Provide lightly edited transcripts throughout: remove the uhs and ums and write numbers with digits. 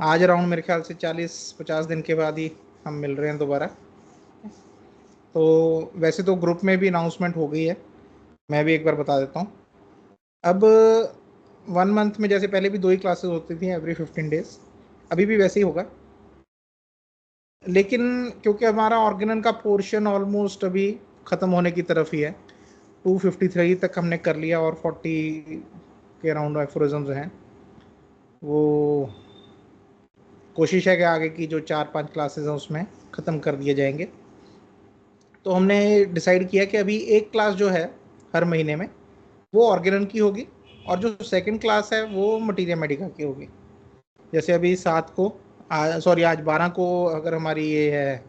आज अराउंड मेरे ख्याल से 40-50 दिन के बाद ही हम मिल रहे हैं दोबारा। तो वैसे तो ग्रुप में भी अनाउंसमेंट हो गई है, मैं भी एक बार बता देता हूँ। अब 1 मंथ में जैसे पहले भी 2 ही क्लासेस होती थी एवरी 15 डेज, अभी भी वैसे ही होगा। लेकिन क्योंकि हमारा ऑर्गेनन का पोर्शन ऑलमोस्ट अभी ख़त्म होने की तरफ ही है, 253 तक हमने कर लिया और 40 के अराउंड एफोरिज्म्स हैं। वो कोशिश है कि आगे की जो 4-5 क्लासेस हैं उसमें ख़त्म कर दिए जाएंगे। तो हमने डिसाइड किया कि अभी एक क्लास जो है हर महीने में वो ऑर्गेनन की होगी, और जो सेकंड क्लास है वो मटीरिया मेडिका की होगी। जैसे अभी 7 को आज 12 को अगर हमारी ये है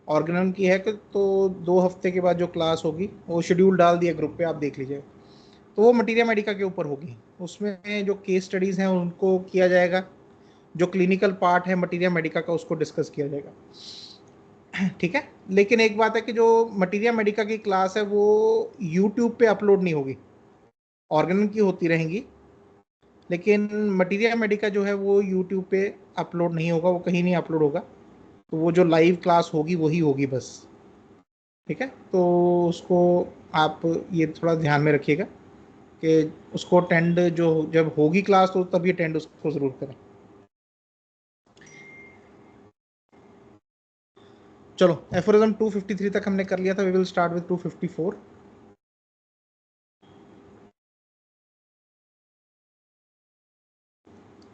ऑर्गेनन की है, तो 2 हफ्ते के बाद जो क्लास होगी वो शेड्यूल डाल दिया ग्रुप पे, आप देख लीजिए। तो वो मटीरिया मेडिका के ऊपर होगी, उसमें जो केस स्टडीज़ हैं उनको किया जाएगा, जो क्लिनिकल पार्ट है मटीरिया मेडिका का उसको डिस्कस किया जाएगा। ठीक है, लेकिन एक बात है कि जो मटीरिया मेडिका की क्लास है वो यूट्यूब पे अपलोड नहीं होगी, ऑर्गेनन की होती रहेंगी, लेकिन मटीरिया मेडिका जो है वो यूट्यूब पे अपलोड नहीं होगा, वो कहीं नहीं अपलोड होगा। तो वो जो लाइव क्लास होगी वही होगी बस। ठीक है, तो उसको आप ये थोड़ा ध्यान में रखिएगा कि उसको अटेंड, जो जब होगी क्लास तो तभी अटेंड उसको ज़रूर करें। चलो, एफोरिज्म 253 तक हमने कर लिया था, वी विल स्टार्ट विद 254।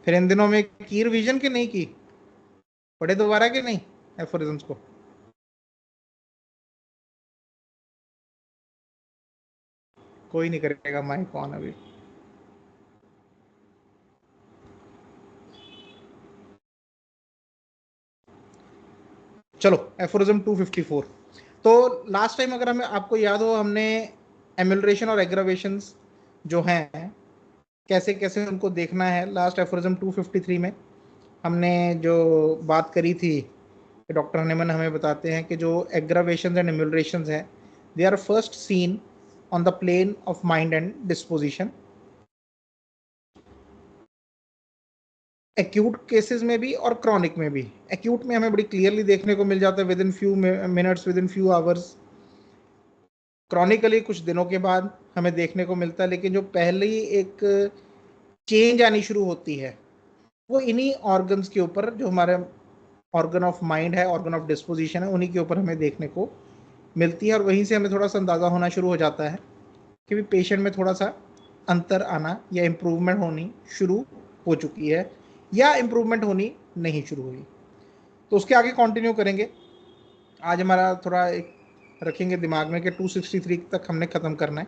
फिर इन दिनों में की रिवीजन की नहीं की, पढ़े दोबारा के नहीं एफोरिज्म्स को? कोई नहीं करेगा माइक ऑन अभी। चलो, एफोरिज्म 254। तो लास्ट टाइम अगर हमें आपको याद हो, हमने एमिलरेशन और एग्रावेशंस जो हैं कैसे कैसे उनको देखना है, लास्ट एफोरिज्म 253 में हमने जो बात करी थी कि डॉक्टर हनेमन हमें बताते हैं कि जो एग्रावेशंस एंड एमिलरेशंस हैं, they are first seen on the plane of mind and disposition. Acute cases में भी और क्रॉनिक में भी। एक्यूट में हमें बड़ी क्लियरली देखने को मिल जाता है with in few minutes, with in few hours. Chronically कुछ दिनों के बाद हमें देखने को मिलता है, लेकिन जो पहले ही एक चेंज आनी शुरू होती है वो इन्हीं ऑर्गन्स के ऊपर, जो हमारे ऑर्गन ऑफ माइंड है, ऑर्गन ऑफ डिस्पोजिशन है, उन्हीं के ऊपर हमें देखने को मिलती है। और वहीं से हमें थोड़ा सा अंदाज़ा होना शुरू हो जाता है कि भी पेशेंट में थोड़ा सा अंतर आना या इम्प्रूवमेंट होनी शुरू हो चुकी है, या इम्प्रूवमेंट होनी नहीं शुरू हुई। तो उसके आगे कंटिन्यू करेंगे। आज हमारा थोड़ा एक रखेंगे दिमाग में कि 263 तक हमने ख़त्म करना है,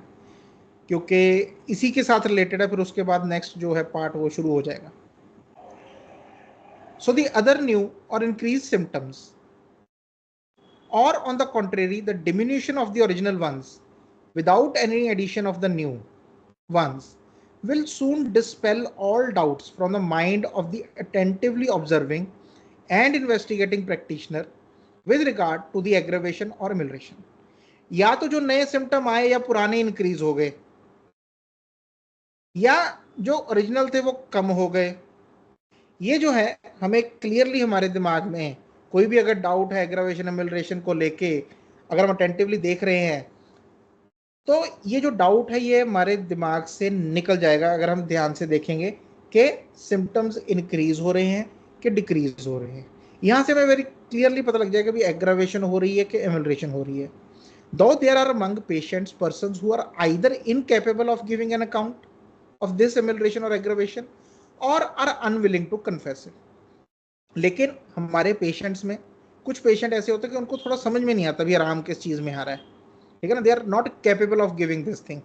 क्योंकि इसी के साथ रिलेटेड है, फिर उसके बाद नेक्स्ट जो है पार्ट वो शुरू हो जाएगा। सो द अदर न्यू और increase symptoms, or on the contrary the diminution of the original ones without any addition of the new ones, will soon dispel all doubts from the mind of the attentively observing and investigating practitioner with regard to the aggravation or amelioration। या तो जो नए symptom आए या पुराने increase हो गए, या जो ओरिजिनल थे वो कम हो गए, ये जो है हमें क्लियरली हमारे दिमाग में कोई भी अगर डाउट है एग्रावेशन एमिलरेशन को लेके, अगर हम अटेंटिवली देख रहे हैं, तो ये जो डाउट है ये हमारे दिमाग से निकल जाएगा अगर हम ध्यान से देखेंगे कि सिम्टम्स इंक्रीज हो रहे हैं कि डिक्रीज हो रहे हैं। यहाँ से हमें वेरी क्लियरली पता लग जाएगा भी एग्रावेशन हो रही है कि एमिलरेशन हो रही है। Though there are among patients persons who are either incapable of giving an account of this amelioration or aggravation or are unwilling to confess it. लेकिन हमारे पेशेंट्स में कुछ पेशेंट ऐसे होते हैं कि उनको थोड़ा समझ में नहीं आता भी आराम किस चीज़ में आ रहा है, ठीक है ना, they are not capable of giving this thing,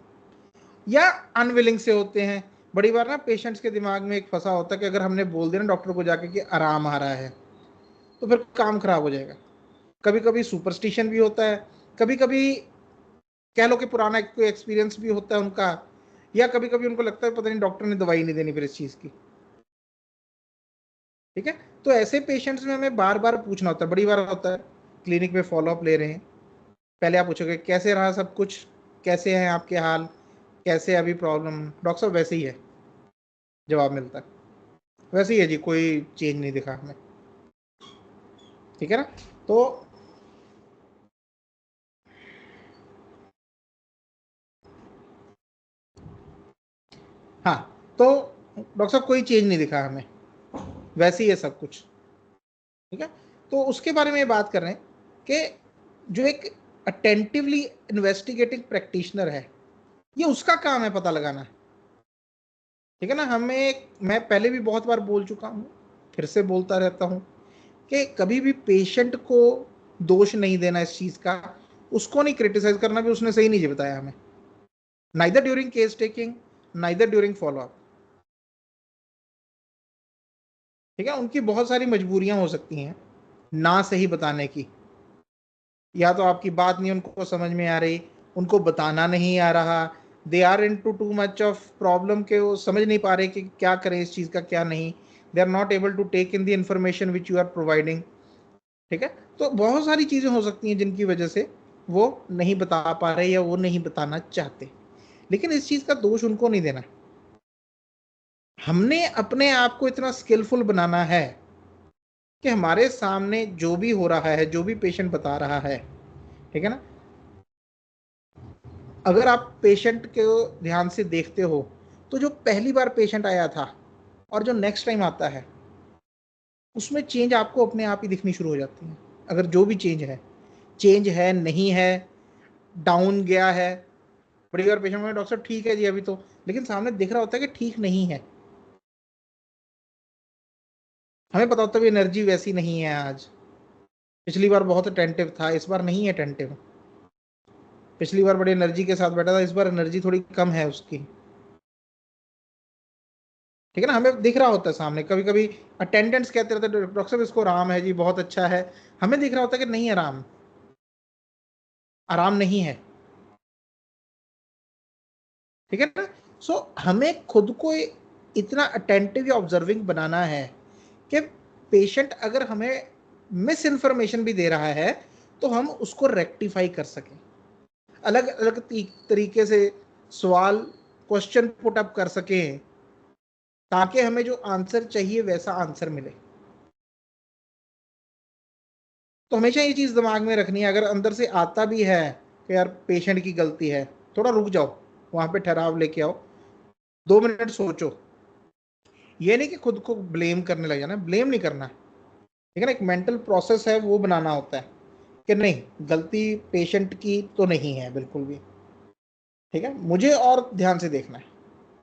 या अनविलिंग से होते हैं। बड़ी बार ना पेशेंट्स के दिमाग में एक फंसा होता है कि अगर हमने बोल दिया ना डॉक्टर को जाके कि आराम आ रहा है, तो फिर काम खराब हो जाएगा। कभी कभी सुपरस्टिशन भी होता है, कभी कभी कह लो कि पुराना कोई एक्सपीरियंस भी होता है उनका, या कभी कभी उनको लगता है पता नहीं डॉक्टर ने दवाई नहीं देनी फिर इस चीज़ की। ठीक है, तो ऐसे पेशेंट्स में हमें बार बार पूछना होता है। बड़ी बार होता है क्लिनिक में फॉलोअप ले रहे हैं, पहले आप पूछोगे कैसे रहा सब कुछ, कैसे हैं आपके हाल, कैसे अभी प्रॉब्लम, डॉक्टर साहब वैसे ही है, जवाब मिलता है। वैसे ही है जी, कोई चेंज नहीं दिखा हमें। ठीक है ना। तो हाँ, तो डॉक्टर साहब कोई चेंज नहीं दिखा हमें, वैसे ही है सब कुछ। ठीक है। तो उसके बारे में बात कर रहे हैं कि जो एक अटेंटिवली इन्वेस्टिगेटिंग प्रैक्टिशनर है, ये उसका काम है पता लगाना। ठीक है ना। मैं पहले भी बहुत बार बोल चुका हूँ, फिर से बोलता रहता हूँ कि कभी भी पेशेंट को दोष नहीं देना इस चीज का, उसको नहीं क्रिटिसाइज करना भी उसने सही नहीं बताया हमें, neither during case taking, neither during follow up. ठीक है। उनकी बहुत सारी मजबूरियां हो सकती हैं ना सही बताने की, या तो आपकी बात नहीं उनको समझ में आ रही, उनको बताना नहीं आ रहा, they are in too much of problem के वो समझ नहीं पा रहे कि क्या करें इस चीज़ का क्या नहीं, they are not able to take in the information which you are providing. ठीक है। तो बहुत सारी चीज़ें हो सकती हैं जिनकी वजह से वो नहीं बता पा रहे या वो नहीं बताना चाहते, लेकिन इस चीज़ का दोष उनको नहीं देना। हमने अपने आप को इतना स्किलफुल बनाना है कि हमारे सामने जो भी हो रहा है, जो भी पेशेंट बता रहा है, ठीक है ना, अगर आप पेशेंट को ध्यान से देखते हो तो जो पहली बार पेशेंट आया था और जो नेक्स्ट टाइम आता है, उसमें चेंज आपको अपने आप ही दिखनी शुरू हो जाती है। अगर जो भी चेंज है नहीं है, डाउन गया है, बड़ी बार पेशेंट में डॉक्टर साहब ठीक है जी अभी तो, लेकिन सामने दिख रहा होता है कि ठीक नहीं है। हमें पता होता है एनर्जी वैसी नहीं है आज, पिछली बार बहुत अटेंटिव था, इस बार नहीं है अटेंटिव, पिछली बार बड़ी एनर्जी के साथ बैठा था, इस बार एनर्जी थोड़ी कम है उसकी। ठीक है ना। हमें दिख रहा होता है सामने, कभी कभी अटेंडेंट्स कहते रहते हैं डॉक्टर साहब इसको आराम है जी, बहुत अच्छा है, हमें दिख रहा होता है कि नहीं, आराम आराम नहीं है। ठीक है ना। सो हमें खुद को इतना अटेंटिव या ऑब्जर्विंग बनाना है कि पेशेंट अगर हमें मिस इन्फॉर्मेशन भी दे रहा है तो हम उसको रेक्टिफाई कर सकें, अलग अलग तरीके से सवाल, क्वेश्चन पुट अप कर सकें, ताकि हमें जो आंसर चाहिए वैसा आंसर मिले। तो हमेशा ये चीज़ दिमाग में रखनी है, अगर अंदर से आता भी है कि यार पेशेंट की गलती है, थोड़ा रुक जाओ, वहाँ पे ठहराव लेके आओ, 2 मिनट सोचो। ये नहीं कि खुद को ब्लेम करने लग जाना, ब्लेम नहीं करना, लेकिन एक मेंटल प्रोसेस है वो बनाना होता है कि नहीं, गलती पेशेंट की तो नहीं है बिल्कुल भी। ठीक है। मुझे और ध्यान से देखना है,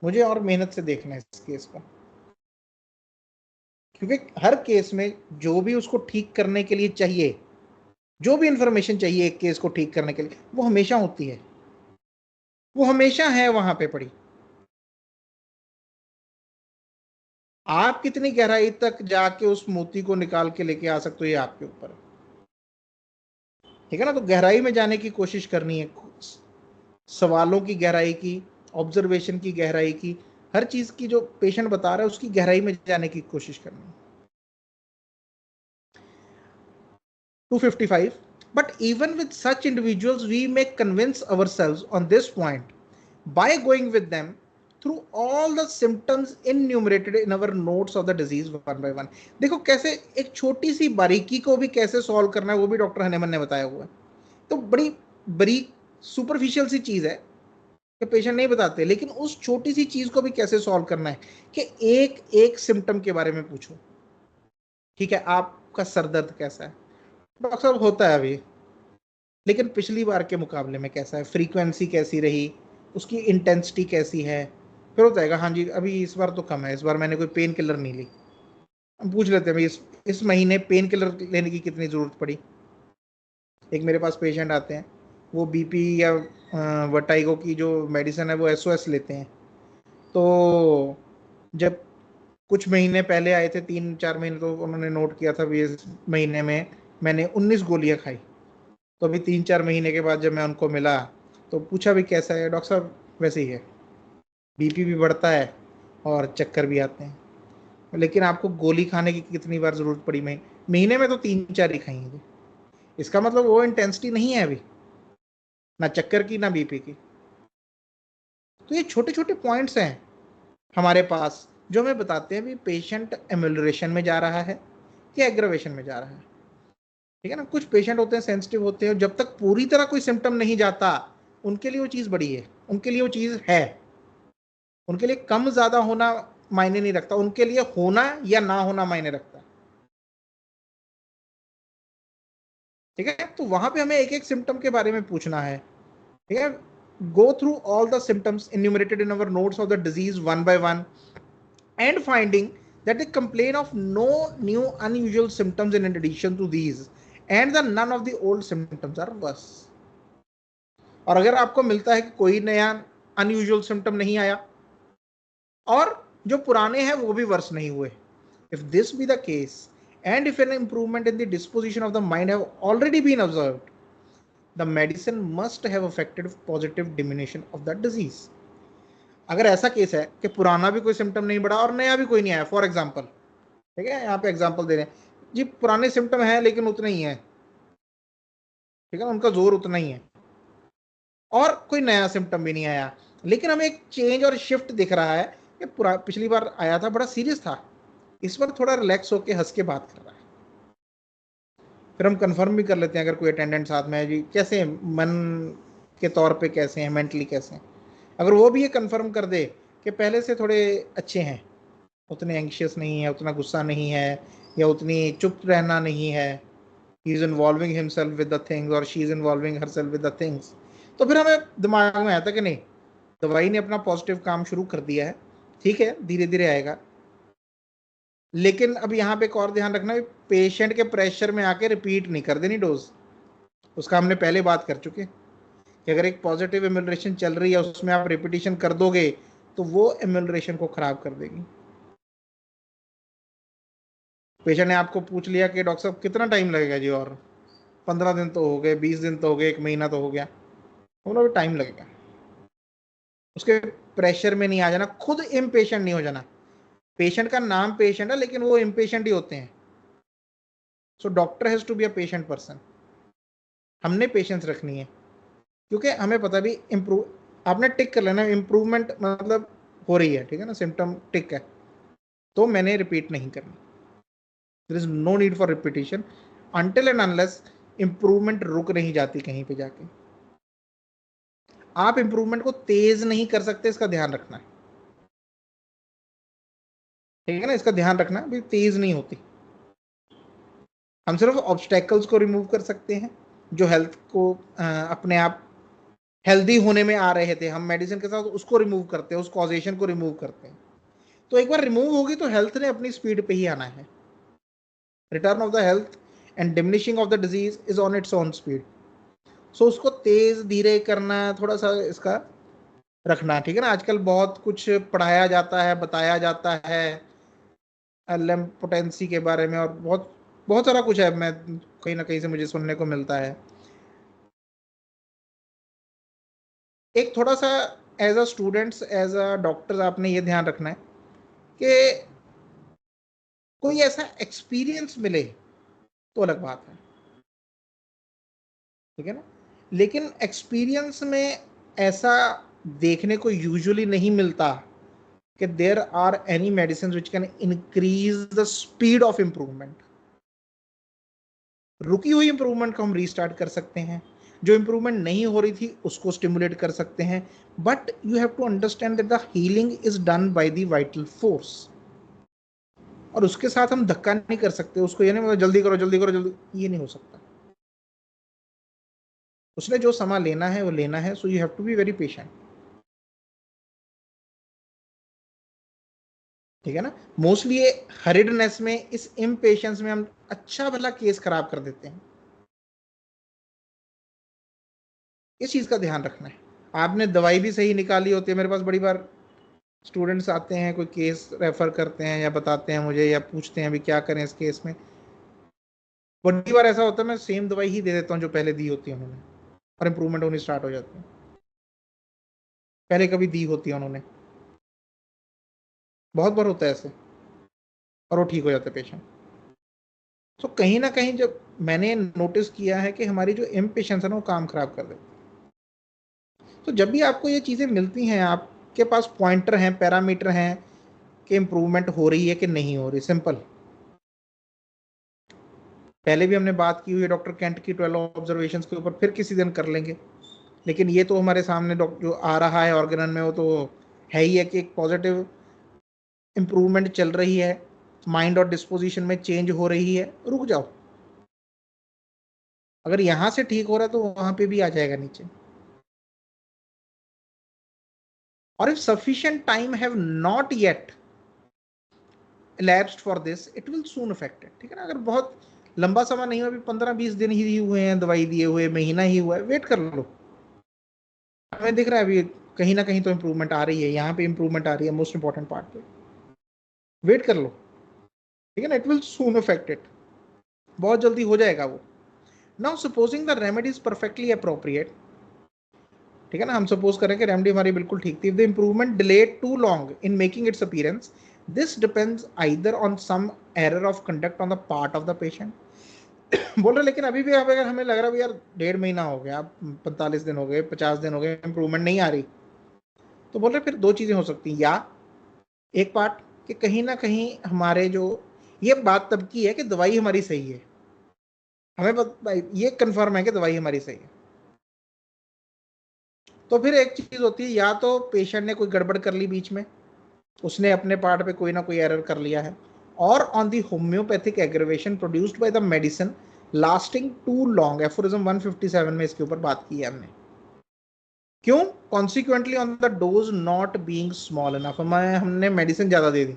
मुझे और मेहनत से देखना है इस केस को, क्योंकि हर केस में जो भी उसको ठीक करने के लिए चाहिए, जो भी इंफॉर्मेशन चाहिए एक केस को ठीक करने के लिए, वो हमेशा होती है, वो हमेशा है वहां पे पड़ी। आप कितनी गहराई तक जाके उस मोती को निकाल के लेके आ सकते हो, ये आपके ऊपर है। ठीक है ना। तो गहराई में जाने की कोशिश करनी है, सवालों की गहराई की, ऑब्जर्वेशन की गहराई की, हर चीज की जो पेशेंट बता रहा है उसकी गहराई में जाने की कोशिश करनी है। 255. But even with such individuals, we may convince ourselves on this point by going with them through all the symptoms enumerated in our notes of the disease one by one. देखो कैसे एक छोटी सी बारीकी को भी कैसे सॉल्व करना है, वो भी डॉक्टर हनेमन ने बताया हुआ है। तो बड़ी बरीक सुपरफिशियल सी चीज है कि पेशेंट नहीं बताते, लेकिन उस छोटी सी चीज को भी कैसे सॉल्व करना है कि एक एक सिम्टम के बारे में पूछो। ठीक है, आपका सर दर्द कैसा है, डॉक्टर साहब होता है अभी, लेकिन पिछली बार के मुकाबले में कैसा है, फ्रीक्वेंसी कैसी रही, उसकी इंटेंसिटी कैसी है। फिर हो जाएगा हाँ जी अभी इस बार तो कम है, इस बार मैंने कोई पेन किलर नहीं ली। हम पूछ लेते हैं भाई इस महीने पेन किलर लेने की कितनी ज़रूरत पड़ी। एक मेरे पास पेशेंट आते हैं, वो बीपी या वर्टाइगो की जो मेडिसिन है वो एसओएस लेते हैं। तो जब कुछ महीने पहले आए थे, 3-4 महीने, तो उन्होंने नोट किया था भी इस महीने में मैंने 19 गोलियां खाई। तो अभी 3-4 महीने के बाद जब मैं उनको मिला तो पूछा भी कैसा है, डॉक्टर साहब वैसे ही है, बीपी भी बढ़ता है और चक्कर भी आते हैं। लेकिन आपको गोली खाने की कितनी बार ज़रूरत पड़ी, महीने में तो 3-4 ही खाएंगे, इसका मतलब वो इंटेंसिटी नहीं है अभी, ना चक्कर की ना बीपी की। तो ये छोटे छोटे पॉइंट्स हैं हमारे पास, जो हमें बताते हैं भी पेशेंट एमेलियोरेशन में जा रहा है या एग्रावेशन में जा रहा है। ठीक है ना, कुछ पेशेंट होते हैं सेंसिटिव होते हैं, जब तक पूरी तरह कोई सिम्टम नहीं जाता उनके लिए वो चीज़ बड़ी है, उनके लिए वो चीज़ है, उनके लिए कम ज़्यादा होना मायने नहीं रखता, उनके लिए होना या ना होना मायने रखता है। ठीक है, तो वहां पे हमें एक एक सिम्टम के बारे में पूछना है। ठीक है, go through all the symptoms enumerated in our notes of the disease one by one and finding that they complain of no new unusual symptoms in addition to these and the none of the old symptoms are worse। और अगर आपको मिलता है कि कोई नया unusual symptom नहीं आया और जो पुराने हैं वो भी वर्स नहीं हुए, if this be the case and if an improvement in the disposition of the mind have already been observed, the medicine must have affected positive diminution of the disease। अगर ऐसा केस है कि पुराना भी कोई symptom नहीं बढ़ा और नया भी कोई नहीं आया, फॉर एग्जाम्पल, ठीक है, यहाँ पे एग्जाम्पल दे रहे हैं जी, पुराने सिम्टम है लेकिन उतने ही है, ठीक है, उनका जोर उतना ही है, और कोई नया सिम्टम भी नहीं आया, लेकिन हमें एक चेंज और शिफ्ट दिख रहा है कि पिछली बार आया था बड़ा सीरियस था, इस बार थोड़ा रिलैक्स होकर हंस के बात कर रहा है। फिर हम कंफर्म भी कर लेते हैं अगर कोई अटेंडेंट साथ में है जी, कैसे मन के तौर पे कैसे हैं, मेंटली कैसे हैं, अगर वो भी ये कंफर्म कर दे कि पहले से थोड़े अच्छे हैं, उतने एंग्शियस नहीं है, उतना गुस्सा नहीं है, या उतनी चुप रहना नहीं है, he is involving himself with the things और she is involving herself with the things, तो फिर हमें दिमाग में आता कि नहीं, दवाई ने अपना पॉजिटिव काम शुरू कर दिया है, ठीक है, धीरे धीरे आएगा। लेकिन अब यहाँ पे एक और ध्यान रखना, पेशेंट के प्रेशर में आके रिपीट नहीं कर देनी डोज, उसका हमने पहले बात कर चुके कि अगर एक पॉजिटिव एमिलरेशन चल रही है उसमें आप रिपीटिशन कर दोगे तो वो एमिलरेशन को खराब कर देगी। पेशेंट ने आपको पूछ लिया कि डॉक्टर साहब कितना टाइम लगेगा जी, और 15 दिन तो हो गए, 20 दिन तो हो गए, 1 महीना तो हो गया, बोला भी टाइम लगेगा। उसके प्रेशर में नहीं आ जाना, खुद इम्पेशेंट नहीं हो जाना। पेशेंट का नाम पेशेंट है लेकिन वो इम्पेशेंट ही होते हैं। So doctor has to be a patient person, हमने पेशेंस रखनी है, क्योंकि हमें पता भी इम्प्रूव आपने टिक कर लेना, इम्प्रूवमेंट मतलब हो रही है, ठीक है ना, सिम्टम टिक है, तो मैंने रिपीट नहीं करनी, there is no need for repetition until and unless improvement रुक नहीं जाती कहीं पे जाके। आप इम्प्रूवमेंट को तेज नहीं कर सकते, इसका ध्यान रखना है, ठीक है ना, इसका ध्यान रखना भी, तेज नहीं होती। हम सिर्फ ऑब्स्टेकल्स को रिमूव कर सकते हैं जो हेल्थ को अपने आप हेल्दी होने में आ रहे थे, हम मेडिसिन के साथ उसको रिमूव करते हैं, उस कॉजेशन को रिमूव करते हैं, तो एक बार रिमूव होगी तो हेल्थ ने अपनी स्पीड पे ही आना है। Return of the health and diminishing of the disease is on its own speed. So उसको तेज धीरे करना, थोड़ा सा इसका रखना, ठीक है ना। आजकल बहुत कुछ पढ़ाया जाता है, बताया जाता है एलएम पोटेंसी के बारे में, और बहुत बहुत सारा कुछ है, मैं कहीं ना कहीं से मुझे सुनने को मिलता है। एक थोड़ा सा as a students, as a doctors, आपने ये ध्यान रखना है कि कोई ऐसा एक्सपीरियंस मिले तो अलग बात है, ठीक है ना, लेकिन एक्सपीरियंस में ऐसा देखने को यूजुअली नहीं मिलता कि there are any medicine which can increase the speed of improvement. रुकी हुई इंप्रूवमेंट को हम रीस्टार्ट कर सकते हैं, जो इंप्रूवमेंट नहीं हो रही थी उसको स्टिमुलेट कर सकते हैं, but you have to understand that the healing is done by the vital force, और उसके साथ हम धक्का नहीं कर सकते उसको, ये नहीं मतलब जल्दी करो जल्दी करो जल्दी, ये नहीं हो सकता। उसने जो समय लेना है वो लेना है, so you have to be very patient, ठीक है ना। मोस्टली ये हरिडनेस में, इस इम्पेशंस में हम अच्छा भला केस खराब कर देते हैं, इस चीज का ध्यान रखना है। आपने दवाई भी सही निकाली होती है, मेरे पास बड़ी बार स्टूडेंट्स आते हैं, कोई केस रेफर करते हैं या बताते हैं मुझे या पूछते हैं अभी क्या करें इस केस में, बड़ी बार ऐसा होता है मैं सेम दवाई ही दे देता हूँ जो पहले दी होती है उन्होंने, और इंप्रूवमेंट होनी स्टार्ट हो जाती है, पहले कभी दी होती है उन्होंने, बहुत बार होता है ऐसे, और वो ठीक हो जाता है पेशेंट। तो कहीं ना कहीं जब मैंने नोटिस किया है कि हमारी जो इम्पेशेंस है ना वो काम खराब कर देती है। तो जब भी आपको ये चीज़ें मिलती हैं, आपके पास पॉइंटर हैं, पैरामीटर हैं कि इम्प्रूवमेंट हो रही है कि नहीं हो रही, सिंपल। पहले भी हमने बात की हुई है डॉक्टर कैंट की 12 ऑब्जर्वेशंस के ऊपर, फिर किसी दिन कर लेंगे। लेकिन ये तो हमारे सामने जो आ रहा है ऑर्गेनन में, वो तो है ही है कि एक पॉजिटिव इम्प्रूवमेंट चल रही है, माइंड और डिस्पोजिशन में चेंज हो रही है। रुक जाओ, अगर यहां से ठीक हो रहा है तो वहां पे भी आ जाएगा नीचे। और if sufficient time have not yet elapsed for this it will soon affect it, ठीक है ना। अगर बहुत लंबा समय नहीं हुआ, अभी 15-20 दिन ही हुए हैं दवाई दिए हुए, महीना ही हुआ है, वेट कर लो। हमें दिख रहा है अभी कहीं ना कहीं तो इंप्रूवमेंट आ रही है, यहाँ पे इंप्रूवमेंट आ रही है मोस्ट इंपॉर्टेंट पार्ट पे, वेट कर लो, ठीक है ना। It will soon affect it, बहुत जल्दी हो जाएगा वो। Now supposing the remedy is perfectly appropriate, ठीक है ना, हम सपोज करें कि रेमेडी हमारी बिल्कुल ठीक थी, the improvement delayed too long in making its appearance, this depends either on some error of conduct on the part of the patient. बोल रहे लेकिन अभी भी अगर हमें लग रहा है यार 1.5 महीना हो गया, 45 दिन हो गए, 50 दिन हो गए, इंप्रूवमेंट नहीं आ रही, तो बोल रहे फिर दो चीजें हो सकती हैं। या एक पार्ट कि कहीं ना कहीं हमारे जो, ये बात तब की है कि दवाई हमारी सही है, हमें ये कंफर्म है कि दवाई हमारी सही है। तो फिर एक चीज होती है, या तो पेशेंट ने कोई गड़बड़ कर ली बीच में, उसने अपने पार्ट पे कोई ना कोई एरर कर लिया है, और on the homoeopathic aggravation produced by the medicine lasting too long, aphorism 157 में इसके ऊपर बात की है हमने। क्यों? Consequently on the dose not being small enough, हमने मेडिसिन ज्यादा दे दी,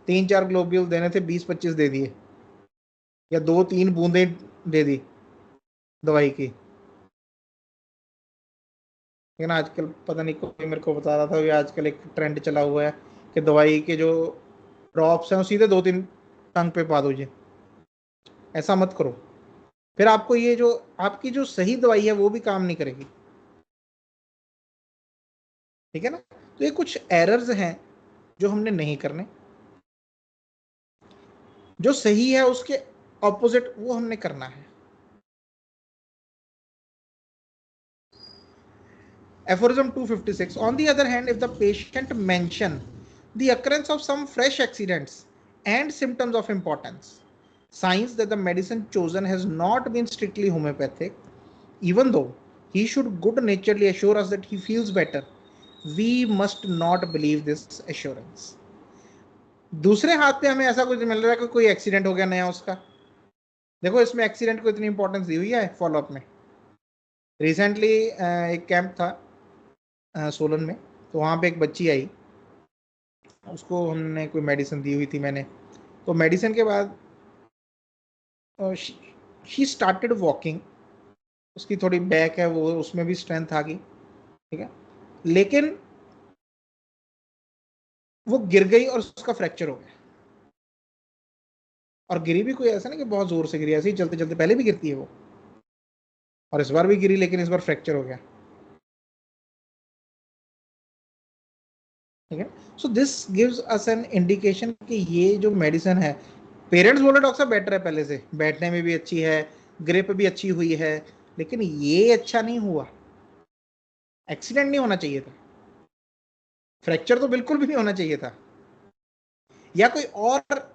3-4 ग्लोब्यूल देने थे, 20-25 दे दिए, या 2-3 बूंदें दे दी दवाई की। लेकिन आजकल पता नहीं, कोई मेरे को बता रहा था कि आजकल एक ट्रेंड चला हुआ है कि दवाई के जो ड्रॉप्स हैं वो सीधे 2-3 टंग पे पा दीजिए। ऐसा मत करो, फिर आपको ये जो आपकी जो सही दवाई है वो भी काम नहीं करेगी, ठीक है ना। तो ये कुछ एरर्स हैं जो हमने नहीं करने, जो सही है उसके ऑपोजिट वो हमने करना है। Aphorism 256. On the other hand, if the patient mention the occurrence of some fresh accidents and symptoms of importance, signs that the medicine chosen has not been strictly homeopathic, even though he should good naturedly assure us that he feels better, we must not believe this assurance. दूसरे हाथ पे हमें ऐसा कुछ मिल रहा है कि कोई एक्सीडेंट हो गया नया उसका, देखो इसमें एक्सीडेंट को इतनी इंपॉर्टेंस दी हुई है फॉलोअप में। रिसेंटली एक कैंप था सोलन में, तो वहाँ पे एक बच्ची आई, उसको हमने कोई मेडिसिन दी हुई थी मैंने, तो मेडिसिन के बाद शी स्टार्टेड वॉकिंग, उसकी थोड़ी बैक है वो, उसमें भी स्ट्रेंथ आ गई, ठीक है, लेकिन वो गिर गई और उसका फ्रैक्चर हो गया। और गिरी भी कोई ऐसा नहीं कि बहुत जोर से गिरी, ऐसे ही चलते चलते, पहले भी गिरती है वो, और इस बार भी गिरी, लेकिन इस बार फ्रैक्चर हो गया, ठीक है। So this gives us an indication कि ये जो मेडिसिन है, पेरेंट्स बोले डॉक्टर साहब बेटर है, पहले से बैठने में भी अच्छी है, ग्रिप भी अच्छी हुई है, लेकिन ये अच्छा नहीं हुआ, एक्सीडेंट नहीं होना चाहिए था, फ्रैक्चर तो बिल्कुल भी नहीं होना चाहिए था, या कोई और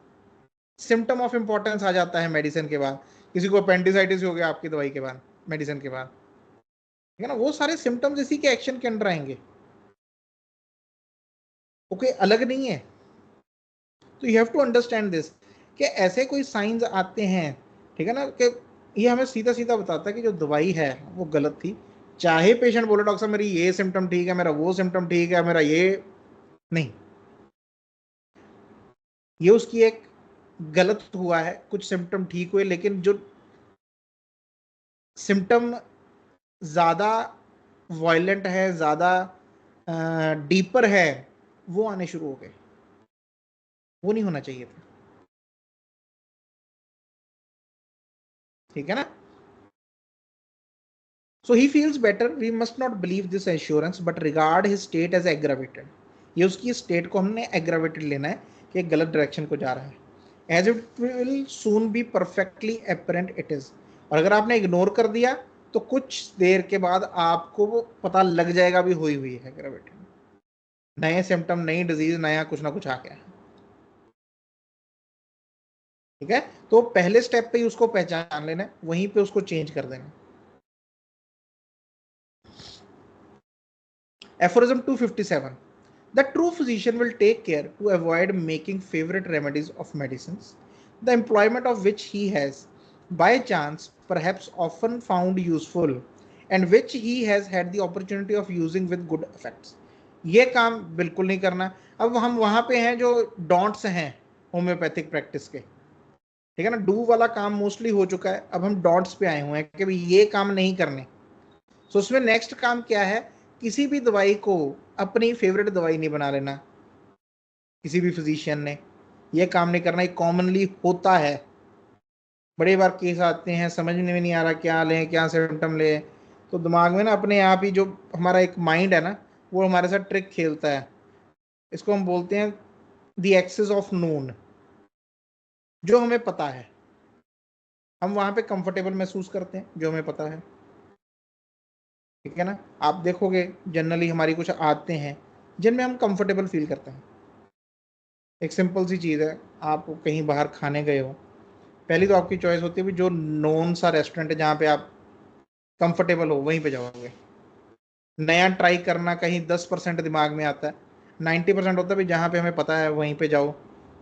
सिम्टम ऑफ इंपॉर्टेंस आ जाता है मेडिसिन के बाद, किसी को अपेंडिसाइटिस हो गया आपकी दवाई के बाद, मेडिसिन के बाद, ठीक है ना, वो सारे सिम्टम्स इसी के एक्शन के अंडर आएंगे, वो कोई अलग नहीं है। तो you have to understand this, कि ऐसे कोई साइंस आते हैं, ठीक है ना, कि ये हमें सीधा सीधा बताता है कि जो दवाई है वो गलत थी, चाहे पेशेंट बोले डॉक्टर साहब मेरी ये सिम्टम ठीक है, मेरा वो सिम्टम ठीक है, मेरा ये नहीं, ये उसकी एक गलत हुआ है, कुछ सिम्टम ठीक हुए, लेकिन जो सिम्टम ज़्यादा वायलेंट है, ज़्यादा डीपर है, वो आने शुरू हो गए, वो नहीं होना चाहिए था, ठीक है ना। So he feels better. We must not believe this assurance, but regard his state as aggravated. ये उसकी स्टेट को हमने एग्रावेटेड लेना है कि एक गलत डायरेक्शन को जा रहा है, as it will soon be perfectly apparent it is. और अगर आपने इग्नोर कर दिया तो कुछ देर के बाद आपको वो पता लग जाएगा भी हुई हुई है एग्रावेटेड। नए सिम्टम, नई डिजीज, नया कुछ ना कुछ आ गया। ठीक है, तो पहले स्टेप पे ही उसको पहचान लेना है, वहीं पे उसको चेंज कर देना। Aphorism 257, the true physician will take care to avoid making favorite remedies of medicines, the employment of which he has, by chance, perhaps often found useful, and which he has had the opportunity of using with good effects. ये काम बिल्कुल नहीं करना। अब हम वहां पे हैं जो डॉन्ट्स हैं होम्योपैथिक प्रैक्टिस के। ठीक है ना, डू वाला काम मोस्टली हो चुका है, अब हम डॉट्स पे आए हुए हैं कि भाई ये काम नहीं करने। तो उसमें नेक्स्ट काम क्या है, किसी भी दवाई को अपनी फेवरेट दवाई नहीं बना लेना। किसी भी फिजिशियन ने ये काम नहीं करना, ये कॉमनली होता है। बड़े बार केस आते हैं, समझ में नहीं आ रहा क्या लें, क्या सिम्टम लें, तो दिमाग में ना अपने आप ही जो हमारा एक माइंड है ना, वो हमारे साथ ट्रिक खेलता है। इसको हम बोलते हैं द एक्सेस ऑफ नोन। जो हमें पता है हम वहां पे कंफर्टेबल महसूस करते हैं, जो हमें पता है। ठीक है ना, आप देखोगे जनरली हमारी कुछ आदतें हैं जिनमें हम कंफर्टेबल फील करते हैं। एक सिंपल सी चीज़ है, आप कहीं बाहर खाने गए हो, पहली तो आपकी चॉइस होती है भी जो नोन सा रेस्टोरेंट है जहाँ पे आप कंफर्टेबल हो वहीं पे जाओगे। नया ट्राई करना कहीं 10% दिमाग में आता है, 90% होता है भी जहाँ पे हमें पता है वहीं पे जाओ।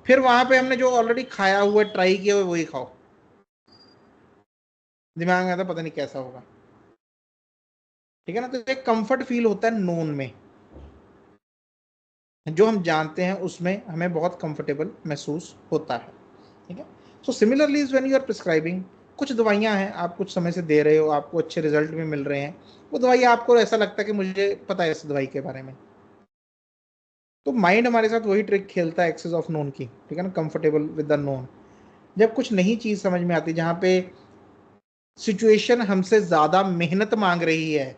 फिर वहाँ पे हमने जो ऑलरेडी खाया हुआ ट्राई किया हुआ वही खाओ, दिमाग में आता है पता नहीं कैसा होगा। ठीक है ना, तो एक कंफर्ट फील होता है नोन में, जो हम जानते हैं उसमें हमें बहुत कंफर्टेबल महसूस होता है। ठीक है, so similarly is when you are prescribing, कुछ दवाइयाँ हैं आप कुछ समय से दे रहे हो, आपको अच्छे रिजल्ट भी मिल रहे हैं, वो दवाई आपको ऐसा लगता है कि मुझे पता है इस दवाई के बारे में, तो माइंड हमारे साथ वही ट्रिक खेलता है एक्सेस ऑफ नोन की। ठीक है ना, कंफर्टेबल विद द नोन। जब कुछ नई चीज़ समझ में आती है, जहाँ पे सिचुएशन हमसे ज़्यादा मेहनत मांग रही है,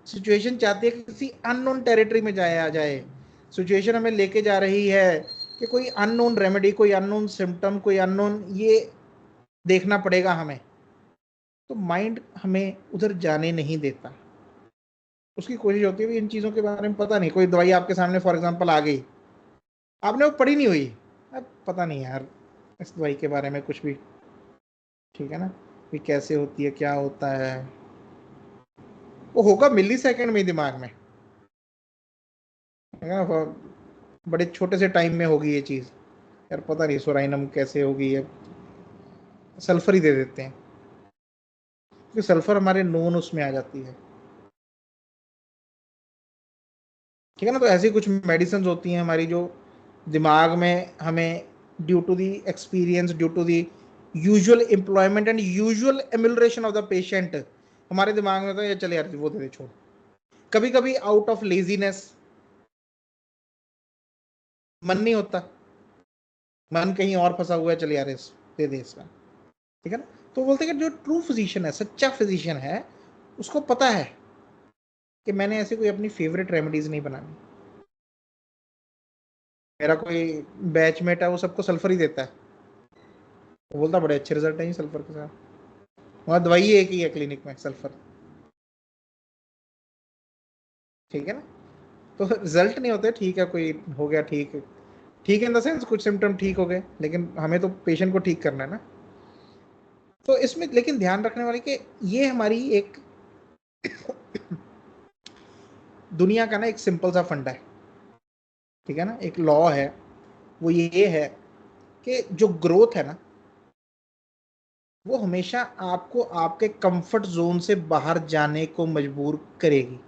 सिचुएशन चाहती है कि किसी अननोन टेरिटरी में जाया जाए, सिचुएशन हमें लेके जा रही है कि कोई अननोन रेमेडी, कोई अननोन सिम्टम, कोई अननोन ये देखना पड़ेगा हमें, तो माइंड हमें उधर जाने नहीं देता। उसकी कोशिश होती है भी इन चीज़ों के बारे में पता नहीं, कोई दवाई आपके सामने फॉर एग्जांपल आ गई, आपने वो पढ़ी नहीं हुई, अब पता नहीं यार इस दवाई के बारे में कुछ भी। ठीक है ना, कि कैसे होती है, क्या होता है, वो होगा मिली सेकेंड में दिमाग में। है ना, बड़े छोटे से टाइम में होगी ये चीज़, यार पता नहीं सोराइनम कैसे होगी, ये सल्फर ही दे देते हैं, क्योंकि सल्फर हमारे नोन उसमें आ जाती है। ठीक है ना, तो ऐसी कुछ मेडिसिन होती हैं हमारी जो दिमाग में हमें due to the experience, due to the usual employment and usual amelioration of the patient, हमारे दिमाग में तो ये चले यार वो दे दे छोड़। कभी कभी आउट ऑफ लेजीनेस, मन नहीं होता, मन कहीं और फंसा हुआ है, चल यार इस दे दे इसका। ठीक है ना, तो बोलते हैं कि जो ट्रू फिजिशियन है, सच्चा फिजिशियन है, उसको पता है कि मैंने ऐसी कोई अपनी फेवरेट रेमेडीज नहीं बनानी। मेरा कोई बैचमेट है वो सबको सल्फर ही देता है, वो बोलता बड़े अच्छे रिजल्ट हैं सल्फर के साथ, वहाँ दवाई एक ही है क्लिनिक में सल्फर। ठीक है ना, तो रिजल्ट नहीं होते, ठीक है कोई हो गया ठीक है, ठीक है इन द सेंस कुछ सिम्टम ठीक हो गए, लेकिन हमें तो पेशेंट को ठीक करना है ना। तो इसमें लेकिन ध्यान रखने वाले कि ये हमारी एक दुनिया का ना एक सिंपल सा फंडा है। ठीक है ना, एक लॉ है, वो ये है कि जो ग्रोथ है ना, वो हमेशा आपको आपके कंफर्ट जोन से बाहर जाने को मजबूर करेगी।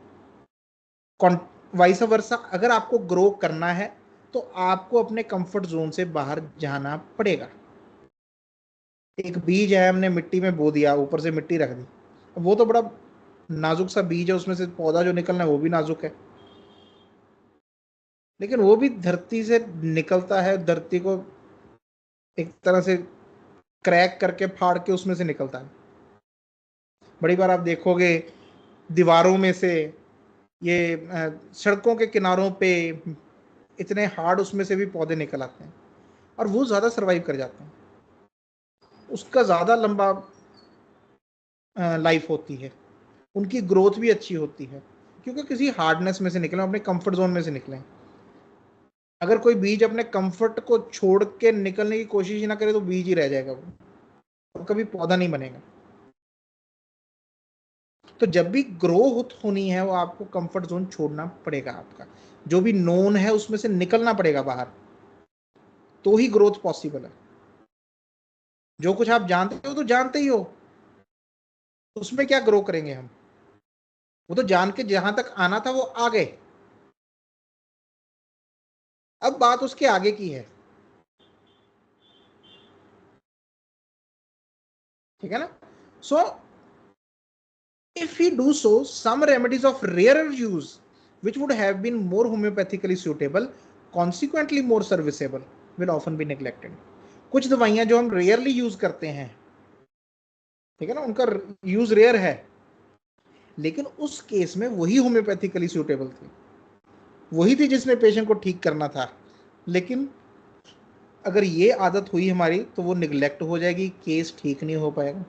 वाइस वर्सा, अगर आपको ग्रो करना है तो आपको अपने कंफर्ट जोन से बाहर जाना पड़ेगा। एक बीज है, हमने मिट्टी में बो दिया, ऊपर से मिट्टी रख दी, वो तो बड़ा नाजुक सा बीज है, उसमें से पौधा जो निकलना है वो भी नाजुक है, लेकिन वो भी धरती से निकलता है, धरती को एक तरह से क्रैक करके फाड़ के उसमें से निकलता है। बड़ी बार आप देखोगे दीवारों में से, ये सड़कों के किनारों पे इतने हार्ड उसमें से भी पौधे निकल आते हैं, और वो ज़्यादा सर्वाइव कर जाते हैं, उसका ज़्यादा लंबा लाइफ होती है, उनकी ग्रोथ भी अच्छी होती है, क्योंकि किसी हार्डनेस में से निकले, अपने कंफर्ट जोन में से निकले। अगर कोई बीज अपने कंफर्ट को छोड़ के निकलने की कोशिश ही ना करे तो बीज ही रह जाएगा, वो कभी पौधा नहीं बनेगा। तो जब भी ग्रोथ होनी है वो आपको कंफर्ट जोन छोड़ना पड़ेगा, आपका जो भी नोन है उसमें से निकलना पड़ेगा बाहर, तो ही ग्रोथ पॉसिबल है। जो कुछ आप जानते हो तो जानते ही हो, उसमें क्या ग्रो करेंगे हम? वो तो जान के जहां तक आना था वो आ गए, अब बात उसके आगे की है। ठीक है ना? सो if we do so, some remedies of rarer use which would have been more homeopathically suitable, consequently more serviceable, will often be neglected. कुछ दवाइयां जो हम रेयरली यूज करते हैं, ठीक है ना, उनका यूज रेयर है, लेकिन उस केस में वही होम्योपैथिकली सूटेबल थी, वही थी जिसने पेशेंट को ठीक करना था। लेकिन अगर ये आदत हुई हमारी तो वो निगलेक्ट हो जाएगी, केस ठीक नहीं हो पाएगा।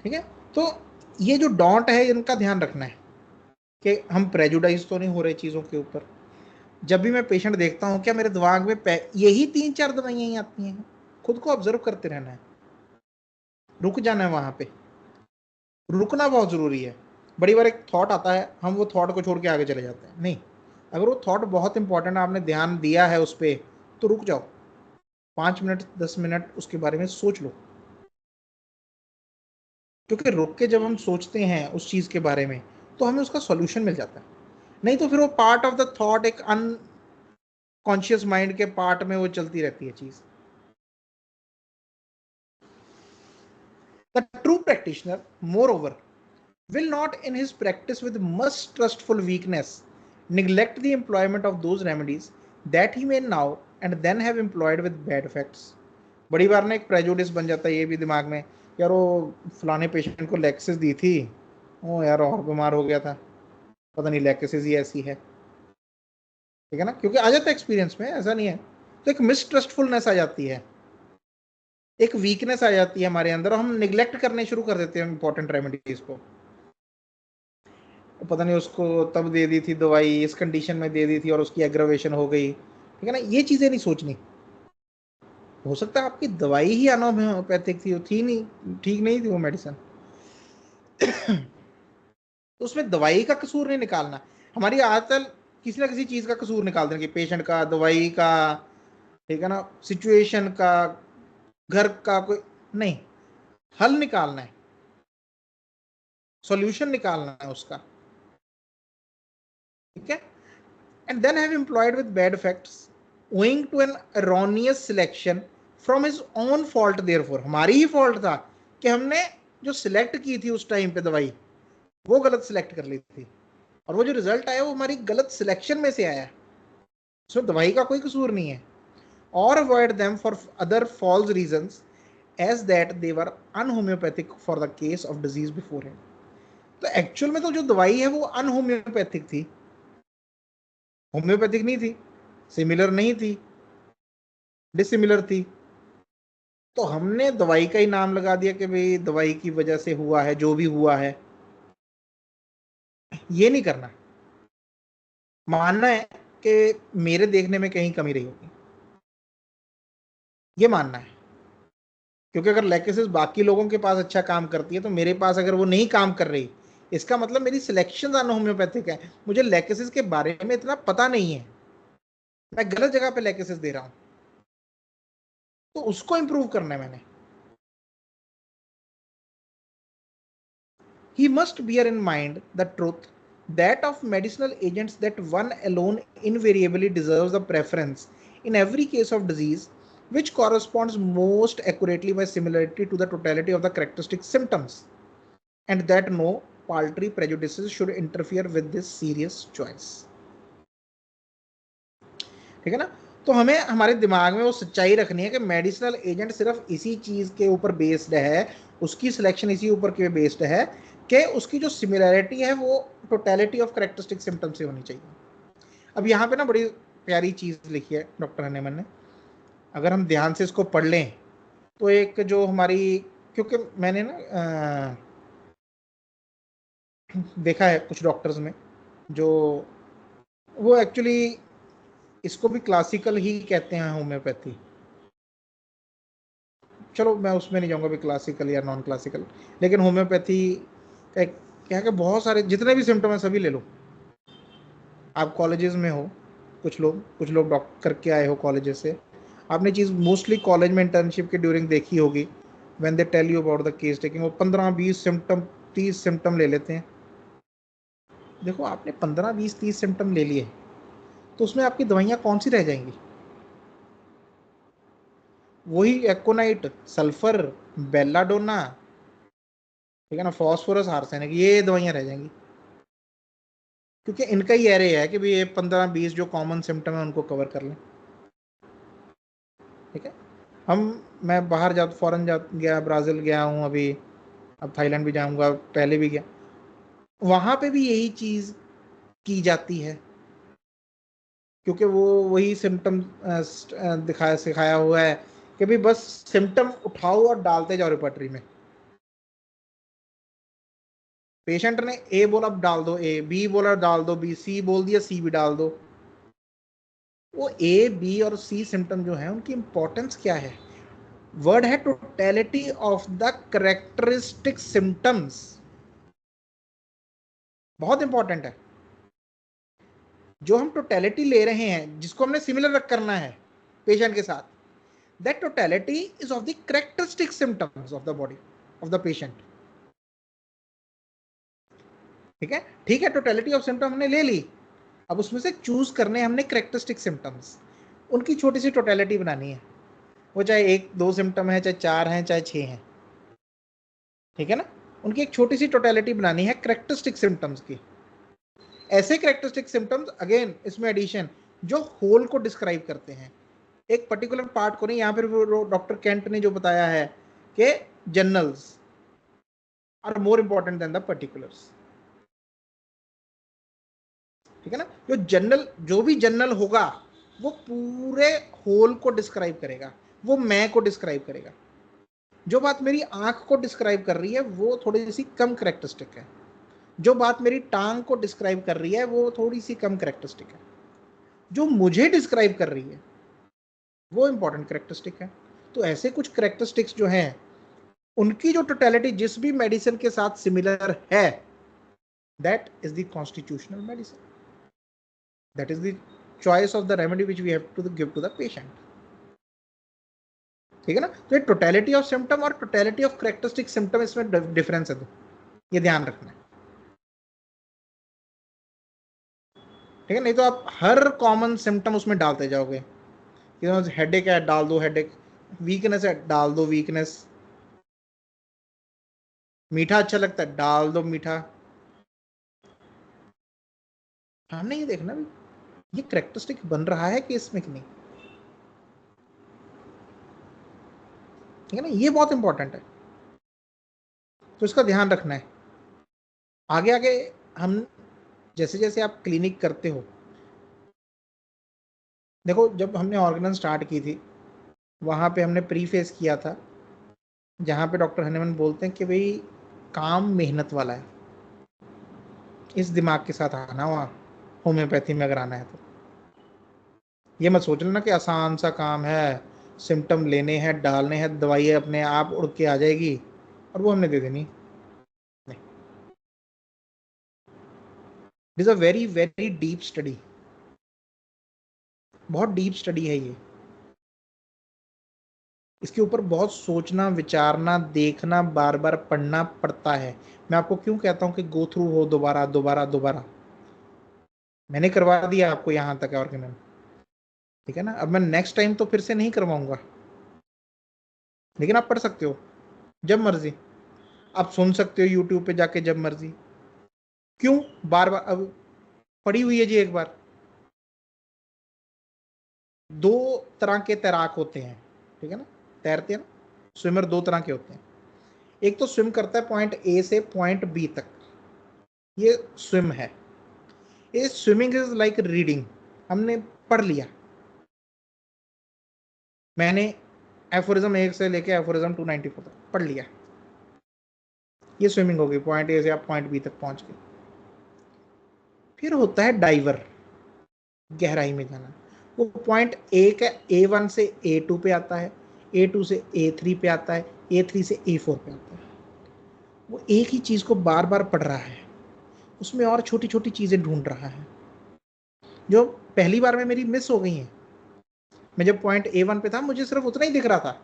ठीक है? तो ये जो डॉट है इनका ध्यान रखना है कि हम प्रेजुडाइज तो नहीं हो रहे चीज़ों के ऊपर। जब भी मैं पेशेंट देखता हूँ, क्या मेरे दिमाग में यही 3-4 दवाइयाँ ही आती हैं? खुद को ऑब्जर्व करते रहना है, रुक जाना है वहाँ पे, रुकना बहुत ज़रूरी है। बड़ी बार एक थॉट आता है, हम वो थॉट को छोड़ के आगे चले जाते हैं। नहीं, अगर वो थॉट बहुत इंपॉर्टेंट है, आपने ध्यान दिया है उस पर, तो रुक जाओ, 5 मिनट 10 मिनट उसके बारे में सोच लो। क्योंकि रुक के जब हम सोचते हैं उस चीज़ के बारे में तो हमें उसका सॉल्यूशन मिल जाता है। नहीं तो फिर वो पार्ट ऑफ द थॉट, एक अनकॉन्शियस माइंड के पार्ट में वो चलती रहती है चीज़। The true practitioner moreover will not in his practice with much trustful weakness neglect the employment of those remedies that he may now and then have employed with bad effects. बड़ी बार ना एक prejudice बन जाता है ये भी दिमाग में, यार वो फलाने पेशेंट को लैक्सिस दी थी, ओ यार और बीमार हो गया था, पता नहीं लैक्सिस ही ऐसी है। ठीक है ना? क्योंकि आ जाता है एक्सपीरियंस में, ऐसा नहीं है। तो एक मिसट्रस्टफुलनेस आ जाती है, एक वीकनेस आ जाती है हमारे अंदर, और हम निगलेक्ट करने शुरू कर देते हैं इंपॉर्टेंट रेमेडीज को। पता नहीं उसको तब दे दी थी दवाई, इस कंडीशन में दे दी थी और उसकी एग्रावेशन हो गई। ठीक है ना? ये चीज़ें नहीं सोचनी। हो सकता है आपकी दवाई ही अनहोम्योपैथिक थी नहीं, ठीक नहीं थी वो मेडिसिन। तो उसमें दवाई का कसूर नहीं निकालना। हमारी आजकल किसी ना किसी चीज़ का कसूर निकाल देंगे, पेशेंट का, दवाई का, ठीक है ना, सिचुएशन का, घर का, कोई नहीं, हल निकालना है, सॉल्यूशन निकालना है उसका। ठीक है? And then have employed with bad effects owing to an erroneous selection from his own fault, therefore हमारी ही फॉल्ट था कि हमने जो सिलेक्ट की थी उस टाइम पे दवाई, वो गलत सिलेक्ट कर ली थी, और वो जो रिजल्ट आया वो हमारी गलत सिलेक्शन में से आया। सो दवाई का कोई कसूर नहीं है। और avoid them for other false reasons as that they were unhomoeopathic for the case of disease before him. तो एक्चुअल में तो जो दवाई है वो अनहोम्योपैथिक थी, होम्योपैथिक नहीं थी, सिमिलर नहीं थी, डिसिमिलर थी। तो हमने दवाई का ही नाम लगा दिया कि भाई दवाई की वजह से हुआ है जो भी हुआ है। ये नहीं करना। मानना है कि मेरे देखने में कहीं कमी रही होगी, ये मानना है। क्योंकि अगर लैकेसिस बाकी लोगों के पास अच्छा काम करती है तो मेरे पास अगर वो नहीं काम कर रही, इसका मतलब मेरी सिलेक्शन होम्योपैथिक है, मुझे लैकेसिस के बारे में इतना पता नहीं है, मैं गलत जगह पे लैकेसिस दे रहा हूं, तो उसको इंप्रूव करना है मैंने। He must bear in mind the truth that of medicinal agents that one alone invariably deserves the preference in every case of disease, which corresponds most accurately by similarity to the totality of the characteristic symptoms, and that no paltry prejudices should interfere with this serious choice. ठीक है ना? तो हमें हमारे दिमाग में वो सच्चाई रखनी है कि मेडिसिनल एजेंट सिर्फ इसी चीज़ के ऊपर बेस्ड है, उसकी सिलेक्शन इसी ऊपर के बेस्ड है कि उसकी जो सिमिलैरिटी है वो टोटलिटी ऑफ करेक्टरिस्टिक सिम्टम्स से होनी चाहिए। अब यहाँ पे ना बड़ी प्यारी चीज़ लिखी है डॉक्टर हनेमन ने, अगर हम ध्यान से इसको पढ़ लें तो एक जो हमारी क्योंकि मैंने ना देखा है कुछ डॉक्टर्स में जो वो एक्चुअली इसको भी क्लासिकल ही कहते हैं होम्योपैथी। चलो मैं उसमें नहीं जाऊंगा भी क्लासिकल या नॉन क्लासिकल, लेकिन होम्योपैथी का क्या है कि बहुत सारे जितने भी सिम्टम है सभी ले लो। आप कॉलेजेस में हो, कुछ लोग डॉक्टर करके आए हो कॉलेजेस से, आपने चीज़ मोस्टली कॉलेज में इंटर्नशिप के ड्यूरिंग देखी होगी। When they tell you about the case taking, वो 15-20 सिम्टम 30 सिम्टम ले लेते हैं। देखो आपने 15-20-30 सिम्टम ले लिए तो उसमें आपकी दवाइयाँ कौन सी रह जाएंगी? वही एक्कोनाइट, सल्फर, बेलाडोना, ठीक है ना, फॉस्फोरस, आर्सेनिक, ये दवाइयाँ रह जाएंगी। क्योंकि इनका ही एरे है कि भी ये 15-20 जो कॉमन सिम्टम है उनको कवर कर लें। ठीक है। हम मैं बाहर जा फॉरेन जा गया, ब्राज़ील गया हूँ अभी, अब थाईलैंड भी जाऊँगा, पहले भी गया, वहाँ पे भी यही चीज़ की जाती है। क्योंकि वो वही सिम्टम दिखाया सिखाया हुआ है कि भाई बस सिम्टम उठाओ और डालते जाओ रिपर्टरी में। पेशेंट ने ए बोला डाल दो ए, बी बोला डाल दो बी, सी बोल दिया सी भी डाल दो। वो ए बी और सी सिम्टम जो है उनकी इंपॉर्टेंस क्या है? वर्ड है totality of the characteristic symptoms, बहुत इंपॉर्टेंट है। जो हम टोटलिटी ले रहे हैं, जिसको हमने सिमिलर करना है पेशेंट के साथ, that totality is of the characteristic symptoms of the body of the patient. ठीक है, टोटलिटी ऑफ सिम्टम हमने ले ली, अब उसमें से चूज करने हमने करेक्टरिस्टिक सिम्टम्स, उनकी छोटी सी टोटलिटी बनानी है। वो चाहे 1-2 सिम्टम है, चाहे 4 हैं, चाहे 6 हैं, ठीक है ना, उनकी एक छोटी सी टोटलिटी बनानी है करेक्टरिस्टिक सिम्टम्स की। ऐसे करेक्टरिस्टिक सिम्टम्स अगेन इसमें एडिशन जो होल को डिस्क्राइब करते हैं, एक पर्टिकुलर पार्ट को नहीं। यहाँ पर डॉक्टर केंट ने जो बताया है कि generals are more important than the particulars. ठीक है ना, जो भी जनरल होगा वो पूरे होल को डिस्क्राइब करेगा, वो मैं को डिस्क्राइब करेगा। जो बात मेरी आंख को डिस्क्राइब कर रही है वो थोड़ी सी कम करेक्टरिस्टिक है, जो बात मेरी टांग को डिस्क्राइब कर रही है वो थोड़ी सी कम करेक्टरिस्टिक है, जो मुझे डिस्क्राइब कर रही है वो इंपॉर्टेंट करेक्टरिस्टिक है। तो ऐसे कुछ करेक्टरिस्टिक्स जो हैं उनकी जो टोटलिटी जिस भी मेडिसिन के साथ सिमिलर है, that is the constitutional medicine, that is the choice of the remedy which we have to give to the patient. ठीक है ना, तो ये टोटलिटी ऑफ सिम्टम और टोटलिटी ऑफ करेक्टरिस्टिक सिम्टम, इसमें डिफरेंस है, तो ये ध्यान रखना है। ठीक है, नहीं तो आप हर कॉमन सिम्टम उसमें डालते जाओगे। हेडेक है डाल दो हेडेक, वीकनेस है डाल दो वीकनेस, मीठा अच्छा लगता है डाल दो मीठा। हमने ये देखना भी ये करेक्टरिस्टिक बन रहा है कि इसमें कि नहीं। ठीक है ना, ये बहुत इंपॉर्टेंट है, तो इसका ध्यान रखना है। आगे आगे हम जैसे जैसे आप क्लिनिक करते हो, देखो जब हमने ऑर्गेनाइज स्टार्ट की थी वहाँ पे हमने प्री फेस किया था, जहाँ पे डॉक्टर हनीमन बोलते हैं कि भाई काम मेहनत वाला है, इस दिमाग के साथ आना वहाँ होम्योपैथी में अगर आना है तो। ये मत सोच लेना कि आसान सा काम है, सिम्टम लेने हैं डालने हैं, दवाई अपने आप उड़ के आ जाएगी और वो हमने दे देनी। नहीं, it is a very very deep study, बहुत डीप स्टडी है ये। इसके ऊपर बहुत सोचना विचारना देखना बार बार पढ़ना पड़ता है। मैं आपको क्यों कहता हूँ कि गो थ्रू हो दोबारा दोबारा दोबारा। मैंने करवा दिया आपको यहाँ तक ऑर्गेनल, ठीक है ना, अब मैं नेक्स्ट टाइम तो फिर से नहीं करवाऊंगा, लेकिन आप पढ़ सकते हो जब मर्जी, आप सुन सकते हो यूट्यूब पे जाके जब मर्जी। क्यों बार बार? अब पढ़ी हुई है जी एक बार। दो तरह के तैराक होते हैं, ठीक है ना, तैरते हैं ना, स्विमर दो तरह के होते हैं। एक तो स्विम करता है पॉइंट ए से पॉइंट बी तक, ये स्विम है। ये स्विमिंग इज लाइक रीडिंग, हमने पढ़ लिया। मैंने एफोरिज्म 1 से लेके एफोरिज्म 294 तक पढ़ लिया, ये स्विमिंग हो गई, पॉइंट ए से आप पॉइंट बी तक पहुंच गए। फिर होता है डाइवर, गहराई में जाना। वो पॉइंट ए का A1 से A2 पे आता है, A2 से A3 पे आता है, A3 से A4 पे आता है। वो एक ही चीज को बार बार पढ़ रहा है, उसमें और छोटी छोटी चीजें ढूंढ रहा है जो पहली बार में मेरी मिस हो गई हैं। मैं जब पॉइंट A1 पे था मुझे सिर्फ उतना ही दिख रहा था,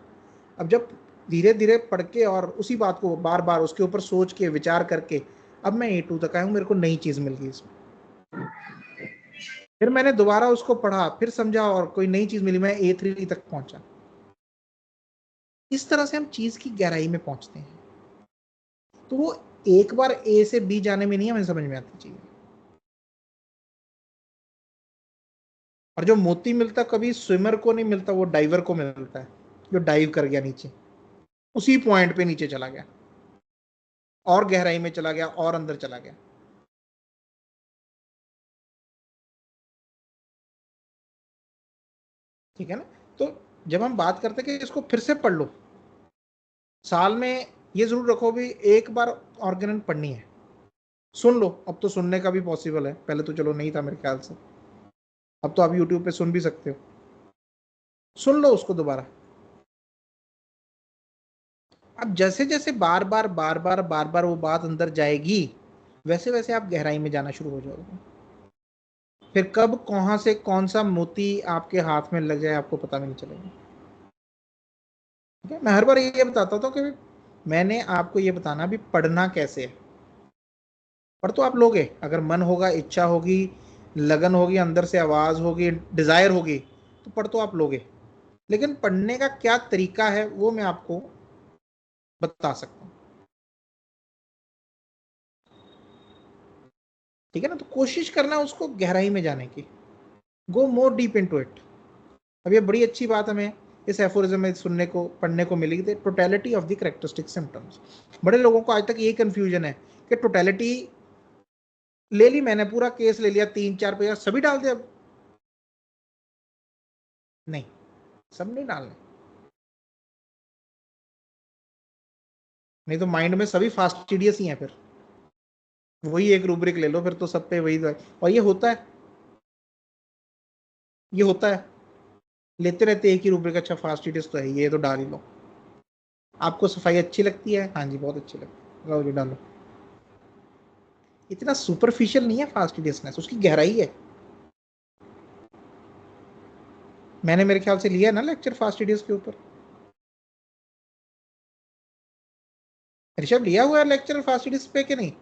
अब जब धीरे धीरे पढ़ के और उसी बात को बार बार उसके ऊपर सोच के विचार करके अब मैं A2 तक आया हूँ, मेरे को नई चीज मिल गई इसमें। फिर मैंने दोबारा उसको पढ़ा, फिर समझा और कोई नई चीज मिली, मैं A3 तक पहुंचा। इस तरह से हम चीज की गहराई में पहुंचते हैं। तो वो एक बार A से B जाने में नहीं हमें समझ में आती चीज। और जो मोती मिलता कभी स्विमर को नहीं मिलता, वो डाइवर को मिलता है, जो डाइव कर गया नीचे, उसी पॉइंट पे नीचे चला गया और गहराई में चला गया और अंदर चला गया। ठीक है ना। तो जब हम बात करते हैं कि इसको फिर से पढ़ लो, साल में ये जरूर रखो भी एक बार ऑर्गेनन पढ़नी है। सुन लो, अब तो सुनने का भी पॉसिबल है, पहले तो चलो नहीं था मेरे ख्याल से, अब तो आप यूट्यूब पे सुन भी सकते हो। सुन लो उसको दोबारा। अब जैसे जैसे बार बार बार बार बार बार वो बात अंदर जाएगी, वैसे वैसे आप गहराई में जाना शुरू हो जाओगे। फिर कब कहां से कौन सा मोती आपके हाथ में लग जाए आपको पता भी नहीं चलेगा। ठीक है, मैं हर बार ये बताता था कि मैंने आपको ये बताना भी पढ़ना कैसे है। पढ़ तो आप लोगे, अगर मन होगा, इच्छा होगी, लगन होगी, अंदर से आवाज होगी, डिजायर होगी, तो पढ़ तो आप लोगे। लेकिन पढ़ने का क्या तरीका है वो मैं आपको बता सकता हूँ। ठीक है ना। तो कोशिश करना उसको गहराई में जाने की, go more deep into it. अब ये बड़ी अच्छी बात हमें इस एफोरिज्म में सुनने को पढ़ने को मिली, totality of the characteristic symptoms. बड़े लोगों को आज तक ये कंफ्यूजन है कि टोटलिटी ले ली, मैंने पूरा केस ले लिया, 3-4 पेज सभी डाल दिया। नहीं, सब नहीं डालने, नहीं तो माइंड में सभी फास्टिडियस ही हैं। फिर वही एक रूब्रिक ले लो, फिर तो सब पे वही। और ये होता है लेते रहते एक ही रूब्रिक, अच्छा फास्टिडियस तो है ये तो डाल ही लो। आपको सफाई अच्छी लगती है, हाँ जी बहुत अच्छी लगती है, लो जी डालो। इतना सुपरफिशियल नहीं है फास्टिडियसनेस, उसकी गहराई है। मैंने मेरे ख्याल से लिया ना लेक्चर फास्टिडियस के ऊपर, ऋषभ लिया हुआ है लेक्चर फास्टिडियस पे कि नहीं?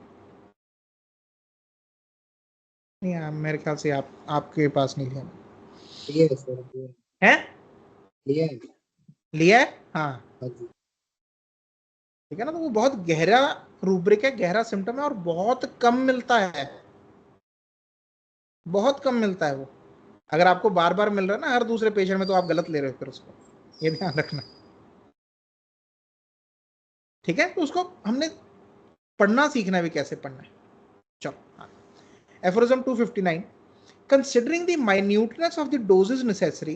नहीं मेरे ख्याल से आपके पास नहीं लिया लिया है सर, लिया है। लिया है। लिया है, हाँ। हाँ जी। ठीक है ना। तो वो बहुत गहरा रूब्रिक है, गहरा सिम्टम है, और बहुत कम मिलता है, बहुत कम मिलता है वो। अगर आपको बार बार मिल रहा है ना हर दूसरे पेशेंट में, तो आप गलत ले रहे हो फिर उसको, ये ध्यान रखना। ठीक है, तो उसको हमने पढ़ना सीखना भी, कैसे पढ़ना है। चलो हाँ। Aphorism 259, considering the minuteness of the doses necessary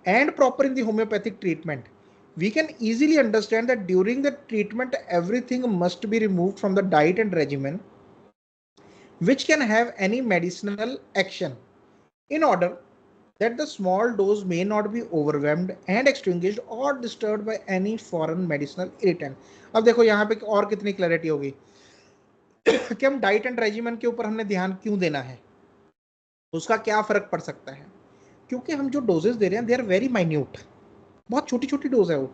and proper in the homeopathic treatment, we can easily understand that during the treatment everything must be removed from the diet and regimen which can have any medicinal action, in order that the small dose may not be overwhelmed and extinguished or disturbed by any foreign medicinal irritant। अब देखो यहाँ पे और कितनी clarity होगी कि हम diet and regiment के ऊपर हमने ध्यान क्यों देना है, उसका क्या फर्क पड़ सकता है। क्योंकि हम जो डोजेस दे रहे हैं दे आर वेरी माइन्यूट, बहुत छोटी छोटी डोज है वो।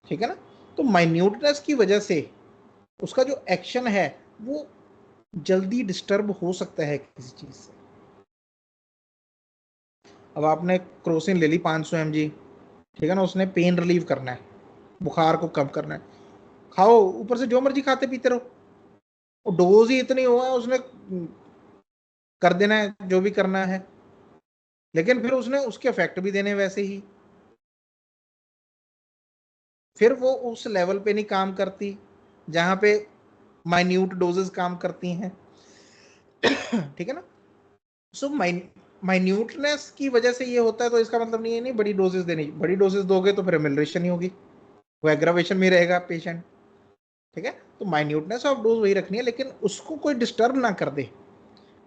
ठीक है ना। तो माइन्यूटनेस की वजह से उसका जो एक्शन है वो जल्दी डिस्टर्ब हो सकता है किसी चीज से। अब आपने क्रोसिन ले ली 500 mg, ठीक है ना, उसने पेन रिलीव करना है, बुखार को कम करना है, खाओ, ऊपर से जो मर्जी खाते पीते रहो, वो डोज ही इतनी हुआ है, उसने कर देना है जो भी करना है, लेकिन फिर उसने उसके इफेक्ट भी देने वैसे ही, फिर वो उस लेवल पे नहीं काम करती जहां पे माइन्यूट डोजेस काम करती हैं। ठीक है ना। सो माइन्यूटनेस की वजह से ये होता है, तो इसका मतलब नहीं है नहीं बड़ी डोजेस देनी, बड़ी डोजेस दोगे तो फिर एमिलरेशन ही होगी, वो एग्रावेशन में रहेगा पेशेंट। ठीक है। तो माइन्यूटनेस ऑफ डोज वही रखनी है, लेकिन उसको कोई डिस्टर्ब ना कर दे,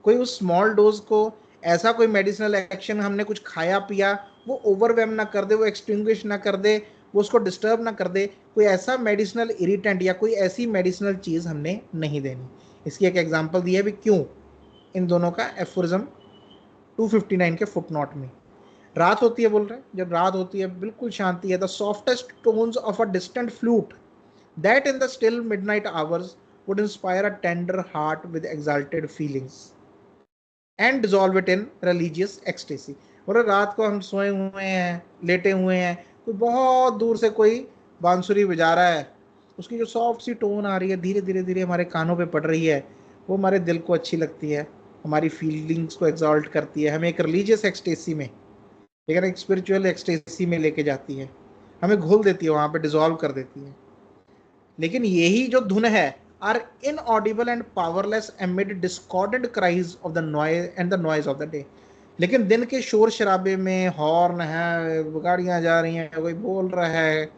कोई उस स्मॉल डोज को ऐसा कोई मेडिसिनल एक्शन हमने कुछ खाया पिया वो ओवरवेम ना कर दे, वो एक्सटिंग्विश ना कर दे, वो उसको डिस्टर्ब ना कर दे, कोई ऐसा मेडिसिनल इरिटेंट या कोई ऐसी मेडिसिनल चीज हमने नहीं देनी। इसकी एक एग्जांपल दी है भी क्यों इन दोनों का एफोरिज्म 259 के फुटनोट में। रात होती है बोल रहे हैं, जब रात होती है बिल्कुल शांति है, the softest tones of a distant flute that in the still midnight hours would inspire a tender heart with exalted feelings and dissolve it in religious ecstasy। और रात को हम सोए हुए हैं, लेटे हुए हैं, कोई बहुत दूर से कोई बांसुरी बजा रहा है, उसकी जो सॉफ्ट सी टोन आ रही है धीरे धीरे धीरे हमारे कानों पे पड़ रही है, वो हमारे दिल को अच्छी लगती है, हमारी फीलिंग्स को एक्सॉल्ट करती है, हमें एक रिलीजियस एक्सटेसी में, लेकिन एक स्पिरिचुअल एक्सटेसी में लेके जाती है, हमें घोल देती है, वहां पे डिसॉल्व कर देती है। लेकिन यही जो धुन है are inaudible and powerless amid discordant cries of the noise and the noise of the day. लेकिन दिन के शोर शराबे में हॉर्न है, गाड़ियां जा रही हैं, कोई बोल रहा है,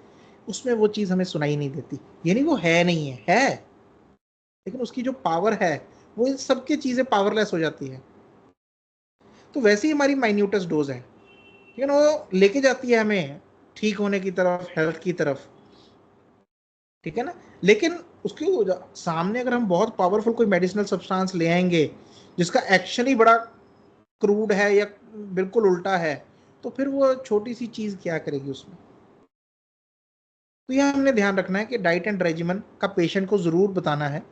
उसमें वो चीज हमें सुनाई नहीं देती। यानी वो है नहीं है लेकिन उसकी जो पावर है वो इन सबकी चीजें पावरलेस हो जाती है। तो वैसे ही हमारी माइन्यूटस डोज है, लेकिन वो लेके जाती है हमें ठीक होने की तरफ, हेल्थ की तरफ, ठीक है ना। लेकिन उसके सामने अगर हम बहुत पावरफुल कोई मेडिसिनल सब्सटेंस ले आएंगे जिसका एक्शन ही बड़ा क्रूड है या बिल्कुल उल्टा है, तो फिर वो छोटी सी चीज क्या करेगी उसमें। तो यह हमने ध्यान रखना है कि डाइट एंड रेजिमेंट का पेशेंट को जरूर बताना है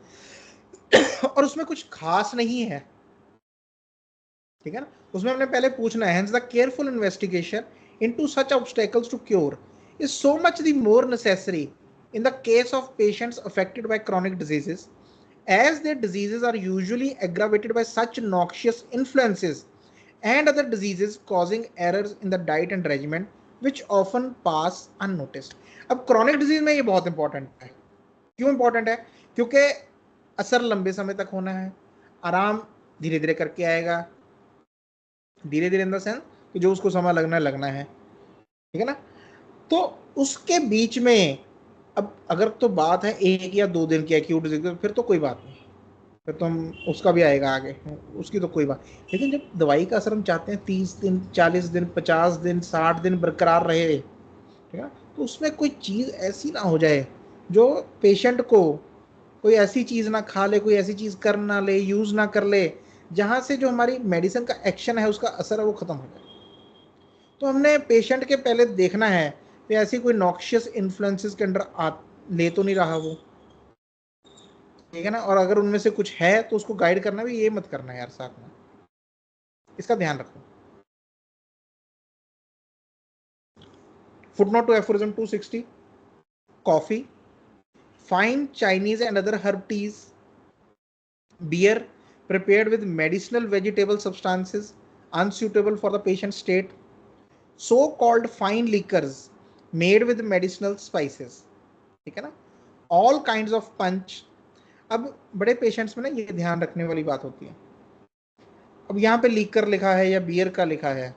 और उसमें कुछ खास नहीं है, ठीक है ना। उसमें हमने पहले पूछना है, hence the careful investigation into such obstacles to cure is so much the more necessary in the case of patients affected by chronic diseases, as their diseases are usually aggravated by such noxious influences and other diseases causing errors in the diet and regimen which often pass unnoticed। अब chronic disease में ये बहुत important है। क्यों important है? क्योंकि असर लंबे समय तक होना है, आराम धीरे धीरे करके आएगा, धीरे धीरे इन द सेंस कि जो उसको समय लगना है, ठीक है ना। तो उसके बीच में अब अगर तो बात है 1 या 2 दिन की एक्यूट डिजीज, फिर तो कोई बात नहीं, फिर तो हम उसका भी आएगा आगे, उसकी तो कोई बात। लेकिन जब दवाई का असर हम चाहते हैं 30 दिन 40 दिन 50 दिन 60 दिन बरकरार रहे, ठीक है, तो उसमें कोई चीज़ ऐसी ना हो जाए जो पेशेंट को कोई ऐसी चीज़ ना खा ले, कोई ऐसी चीज़ कर ना ले, यूज़ ना कर ले, जहाँ से जो हमारी मेडिसिन का एक्शन है उसका असर है वो ख़त्म हो जाए। तो हमने पेशेंट के पहले देखना है कि ऐसी कोई नॉक्शियस इन्फ्लुएंसेस के अंडर ले तो नहीं रहा वो, ठीक है ना। और अगर उनमें से कुछ है तो उसको गाइड करना भी, ये मत करना यार साथ में, इसका ध्यान रखो। Footnote to aphorism 260, coffee, fine Chinese and other herb teas, beer prepared with medicinal vegetable substances unsuitable for the patient's state, so called fine liquors made with medicinal spices, ठीक है ना, all kinds of punch। अब बड़े patients में ना ये ध्यान रखने वाली बात होती है, अब यहाँ पे लीकर लिखा है या बियर का लिखा है,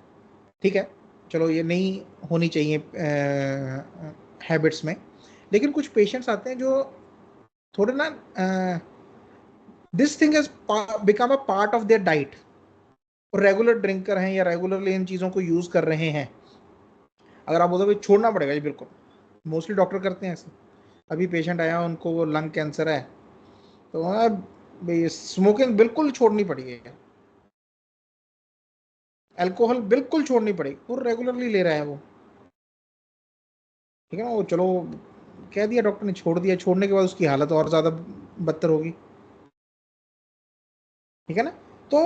ठीक है, चलो ये नहीं होनी चाहिए हैबिट्स में। लेकिन कुछ पेशेंट्स आते हैं जो थोड़े ना this thing is become a part of their diet, regular drinker हैं या रेगुलरली इन चीज़ों को यूज़ कर रहे हैं। अगर आप बोलो भाई छोड़ना पड़ेगा जी, बिल्कुल मोस्टली डॉक्टर करते हैं ऐसे। अभी पेशेंट आया उनको लंग कैंसर है, तो भाई स्मोकिंग बिल्कुल छोड़नी पड़ेगी, अल्कोहल बिल्कुल छोड़नी पड़ेगी, पूरा रेगुलरली ले रहा है वो, ठीक है ना। वो चलो कह दिया डॉक्टर ने, छोड़ दिया, छोड़ने के बाद उसकी हालत और ज़्यादा बदतर होगी, ठीक है ना। तो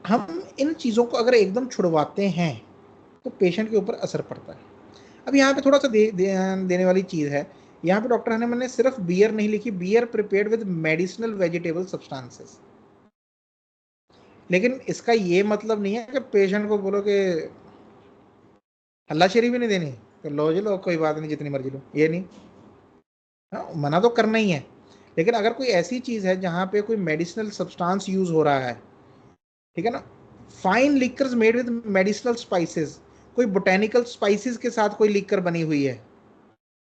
हम इन चीज़ों को अगर एकदम छुड़वाते हैं तो पेशेंट के ऊपर असर पड़ता है। अब यहाँ पे थोड़ा सा ध्यान देने वाली चीज़ है, यहाँ पे डॉक्टर हने मैंने सिर्फ बियर नहीं लिखी, beer prepared with medicinal vegetable substances. लेकिन इसका ये मतलब नहीं है कि पेशेंट को बोलो कि हल्लाशेरी भी नहीं देनी, तो लो जी लो कोई बात नहीं जितनी मर्जी लो, ये नहीं। हाँ, मना तो करना ही है, लेकिन अगर कोई ऐसी चीज़ है जहाँ पे कोई मेडिसिनल सब्सटेंस यूज हो रहा है, ठीक है ना, fine liquors made with medicinal spices, कोई बोटेनिकल स्पाइसेस के साथ कोई लिकर बनी हुई है,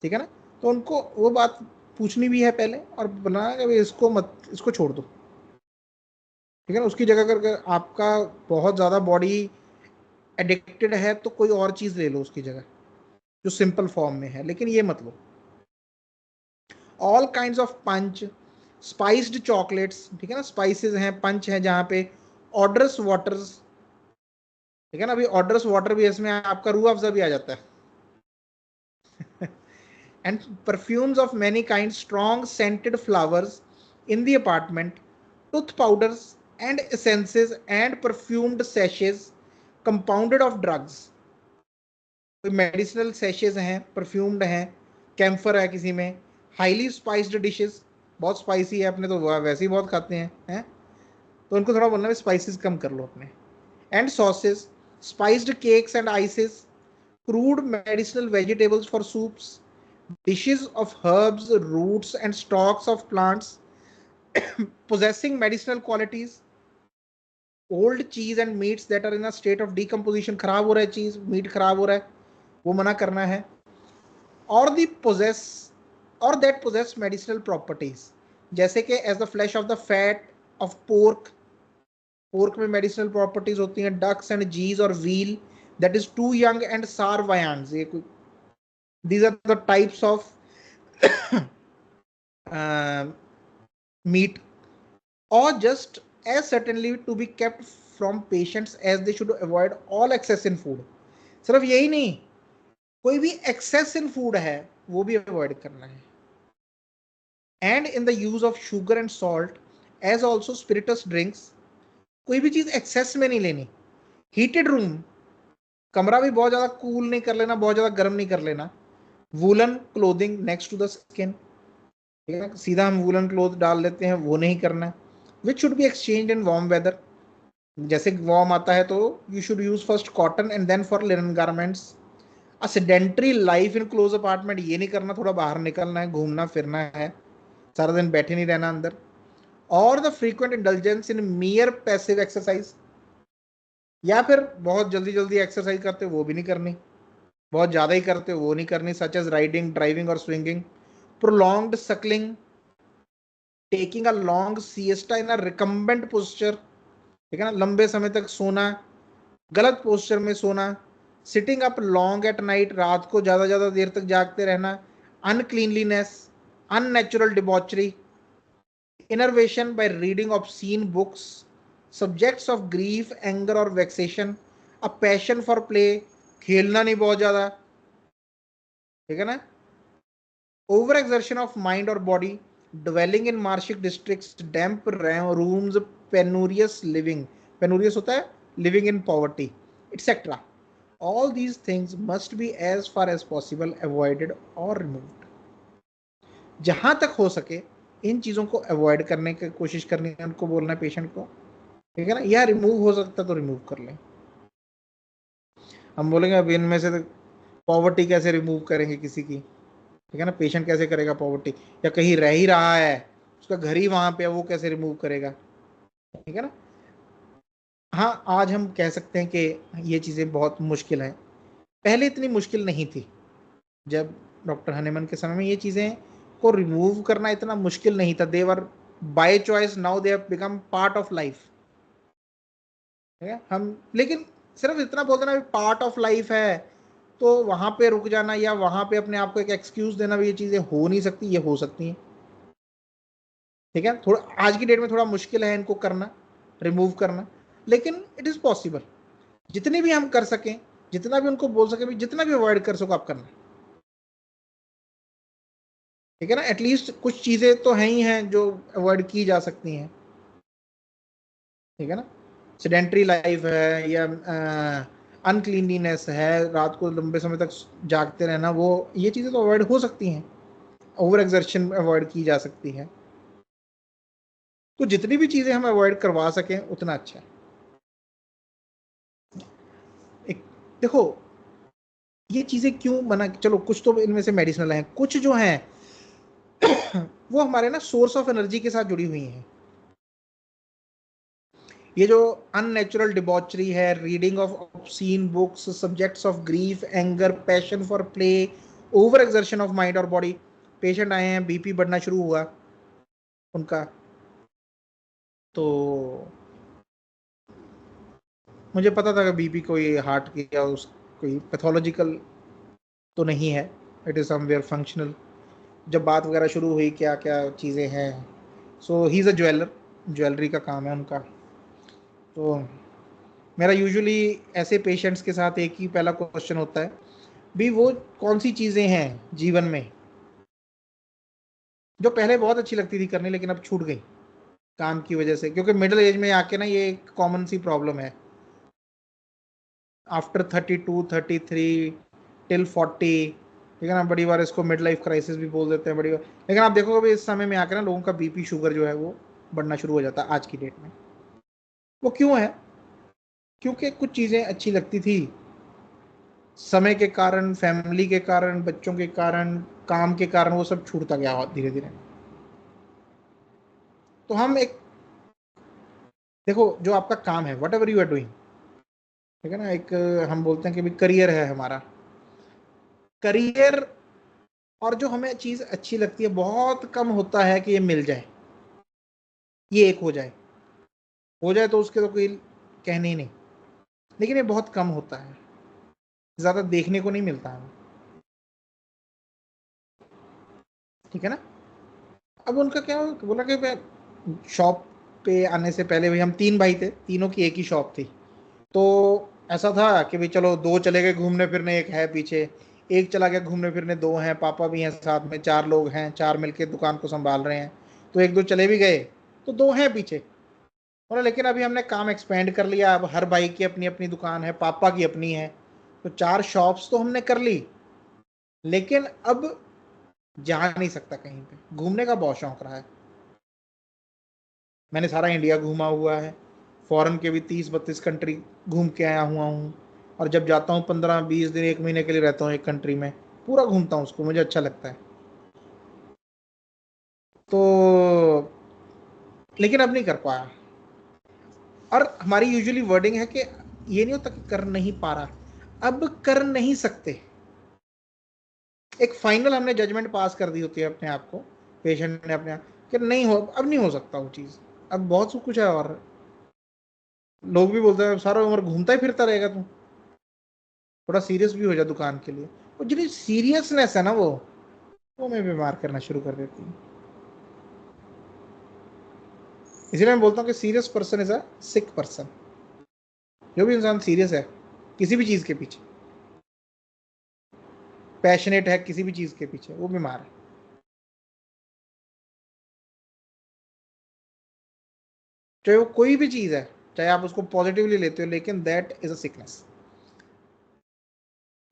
ठीक है ना, तो उनको वो बात पूछनी भी है पहले और बनाना कि इसको मत, इसको छोड़ दो, ठीक है ना। उसकी जगह अगर आपका बहुत ज़्यादा बॉडी एडिक्टेड है तो कोई और चीज़ ले लो उसकी जगह जो सिंपल फॉर्म में है, लेकिन ये मत लो। All kind of punch, spiced chocolates, ठीक है ना, स्पाइसेस हैं, पंच है जहाँ पे, ऑर्डर्स वाटर्स, ठीक है ना। अभी ऑर्डर्स वाटर भी इसमें आपका रूह अफ़ज़ा भी आ जाता है। And perfumes of many kind, strong scented flowers in the apartment, tooth powders and essences and perfumed सैशेज कंपाउंडेड ऑफ ड्रग्स। कोई मेडिसिनल सैशेज हैं, परफ्यूम्ड हैं, कैम्फर है किसी में, हाईली स्पाइस्ड डिशेस, बहुत स्पाइसी है, अपने तो वैसे ही बहुत खाते हैं, तो उनको थोड़ा बोलना है स्पाइसेस कम कर लो अपने। And sauces, spiced cakes and ices, crude medicinal vegetables for soups, dishes of herbs, roots, and stalks of plants possessing medicinal qualities, old cheese and meats that are in a state of decomposition, खराब हो रहा है चीज, meet खराब हो रहा है, वो मना करना है। और दी पोजेस और दैट पोजेस मेडिसिनल प्रॉपर्टीज, जैसे कि as the flesh of the fat of pork, pork में मेडिसिनल प्रॉपर्टीज होती हैं, डक्स एंड जीज और veal that is too young and sour wines, ये these are the types of meat, or just as certainly to be kept from patients as they should avoid all excess in food। सिर्फ यही नहीं, कोई भी excess in food है वो भी avoid करना है। and in the use of sugar and salt as also spirituous drinks, कोई भी चीज excess में नहीं लेनी। heated room, कमरा भी बहुत ज्यादा कूल नहीं कर लेना, बहुत ज्यादा गर्म नहीं कर लेना। Woollen clothing next to the skin, ठीक है ना, सीधा हम वूलन क्लोथ डाल लेते हैं, वो नहीं करना है। Which should be exchange in warm weather, जैसे वार्म आता है तो you should use first cotton and then for linen garments. A sedentary life in close apartment, ये नहीं करना, थोड़ा बाहर निकलना है, घूमना फिरना है, सारा दिन बैठे नहीं रहना अंदर। और the frequent indulgence in मियर passive exercise, या फिर बहुत जल्दी जल्दी एक्सरसाइज करते वो भी नहीं करनी, बहुत ज़्यादा ही करते वो नहीं करनी, सच एज राइडिंग, ड्राइविंग और swinging. Prolonged Suckling, taking a long siesta in a recumbent posture, ठीक है ना, लंबे समय तक सोना, गलत पोस्चर में सोना। Sitting up long at night, रात को ज़्यादा ज़्यादा देर तक जागते रहना। Uncleanliness, unnatural debauchery, enervation by reading obscene books, subjects of grief, anger और vexation, a passion for play, खेलना नहीं बहुत ज़्यादा, ठीक है ना, ओवर एक्सर्शन ऑफ माइंड और body, dwelling in marshic districts, damp rooms, penurious living, penurious होता है living in poverty, etc. All these things must be as far as possible avoided or removed। जहां तक हो सके इन चीजों को अवॉइड करने की कोशिश करनी है, उनको बोलना है पेशेंट को, ठीक है ना, या रिमूव हो सकता तो रिमूव कर लें। हम बोलेंगे अब इनमें से पॉवर्टी कैसे रिमूव करेंगे किसी की, ठीक है ना, पेशेंट कैसे करेगा पॉवर्टी, या कहीं रह ही रहा है उसका घर ही वहां पे है, वो कैसे रिमूव करेगा, ठीक है ना। हाँ, आज हम कह सकते हैं कि ये चीज़ें बहुत मुश्किल हैं, पहले इतनी मुश्किल नहीं थी। जब डॉक्टर हनीमन के समय में ये चीज़ें को रिमूव करना इतना मुश्किल नहीं था, they were by choice, now they have become part of life, ठीक है। हम लेकिन सिर्फ इतना बोल देना पार्ट ऑफ लाइफ है तो वहां पे रुक जाना, या वहां पे अपने आप को एक एक्सक्यूज देना भी ये चीज़ें हो नहीं सकती, ये हो सकती हैं, ठीक है। थोड़ा आज की डेट में थोड़ा मुश्किल है इनको करना, रिमूव करना, लेकिन इट इज़ पॉसिबल। जितने भी हम कर सकें, जितना भी उनको बोल सके, जितना भी अवॉइड कर सको आप करना, ठीक है ना। एटलीस्ट कुछ चीज़ें तो हैं ही हैं जो अवॉइड की जा सकती हैं, ठीक है ना। सेडेंट्री लाइफ है, या अनक्लीनलीनेस है, रात को लंबे समय तक जागते रहना, वो ये चीज़ें तो अवॉइड हो सकती हैं, ओवर एक्सर्शन अवॉइड की जा सकती है। तो जितनी भी चीज़ें हम अवॉइड करवा सकें उतना अच्छा है। एक देखो, ये चीज़ें क्यों मना, चलो कुछ तो इनमें से मेडिसिनल हैं, कुछ जो हैं वो हमारे ना सोर्स ऑफ एनर्जी के साथ जुड़ी हुई हैं। ये जो अननेचुरल डिबॉचरी है, reading of obscene books, subjects of grief, anger, passion for play, over exertion of mind और बॉडी, पेशेंट आए हैं, बीपी बढ़ना शुरू हुआ उनका, तो मुझे पता था कि बीपी कोई हार्ट की या उस कोई पैथोलॉजिकल तो नहीं है, इट इज़ समवेयर फंक्शनल। जब बात वगैरह शुरू हुई क्या क्या चीज़ें हैं, so he is a jeweller, jewellery का काम है उनका। तो मेरा यूजुअली ऐसे पेशेंट्स के साथ एक ही पहला क्वेश्चन होता है, भी वो कौन सी चीज़ें हैं जीवन में जो पहले बहुत अच्छी लगती थी करने, लेकिन अब छूट गई काम की वजह से, क्योंकि मिडिल एज में आके ना ये एक कॉमन सी प्रॉब्लम है, आफ्टर 32 33 टिल 40, ठीक है ना, बड़ी बार इसको मिड लाइफ क्राइसिस भी बोल देते हैं बड़ी बार। लेकिन आप देखोगे भी इस समय में आकर ना लोगों का बीपी शुगर जो है वो बढ़ना शुरू हो जाता है आज की डेट में। वो क्यों है? क्योंकि कुछ चीज़ें अच्छी लगती थी, समय के कारण, फैमिली के कारण, बच्चों के कारण, काम के कारण वो सब छूटता गया धीरे धीरे। तो हम एक, देखो जो आपका काम है, whatever you are doing, ठीक है ना, एक हम बोलते हैं कि भाई करियर है हमारा, करियर, और जो हमें चीज़ अच्छी लगती है बहुत कम होता है कि ये मिल जाए, ये एक हो जाए तो उसके तो कोई कहने ही नहीं, लेकिन ये बहुत कम होता है, ज़्यादा देखने को नहीं मिलता है, ठीक है ना। अब उनका क्या बोला कि मैं शॉप पे आने से पहले, भाई हम 3 भाई थे, तीनों की एक ही शॉप थी, तो ऐसा था कि भाई चलो 2 चले गए घूमने फिरने, एक है पीछे, एक चला गया घूमने फिरने, 2 हैं, पापा भी हैं साथ में, 4 लोग हैं, 4 मिलके दुकान को संभाल रहे हैं, तो 1 2 चले भी गए, तो 2 हैं पीछे। बोला लेकिन अभी हमने काम एक्सपेंड कर लिया, अब हर भाई की अपनी अपनी दुकान है, पापा की अपनी है, तो 4 शॉप्स तो हमने कर ली, लेकिन अब जा नहीं सकता कहीं पे, घूमने का बहुत शौक रहा है, मैंने सारा इंडिया घूमा हुआ है, फॉरेन के भी 30 32 कंट्री घूम के आया हुआ हूँ, और जब जाता हूँ 15 20 दिन 1 महीने के लिए रहता हूँ एक कंट्री में, पूरा घूमता हूँ उसको, मुझे अच्छा लगता है। तो लेकिन अब नहीं कर पाया, और हमारी यूजुअली वर्डिंग है कि ये नहीं होता कि कर नहीं पा रहा, अब कर नहीं सकते, एक फाइनल हमने जजमेंट पास कर दी होती है अपने आप को, पेशेंट ने अपने आप, कि नहीं हो, अब नहीं हो सकता वो चीज़, अब बहुत सब कुछ है, और लोग भी बोलते हैं सारा उम्र घूमता ही फिरता रहेगा तू, थोड़ा सीरियस भी हो जा दुकान के लिए, वो जो सीरियसनेस है ना वो हमें बीमार करना शुरू कर देती है। इसीलिए मैं बोलता हूँ कि serious person is a sick person, जो भी इंसान सीरियस है किसी भी चीज़ के पीछे, पैशनेट है किसी भी चीज़ के पीछे, वो बीमार है। चाहे वो कोई भी चीज़ है, चाहे आप उसको पॉजिटिवली लेते हो, लेकिन दैट इज अ सिकनेस।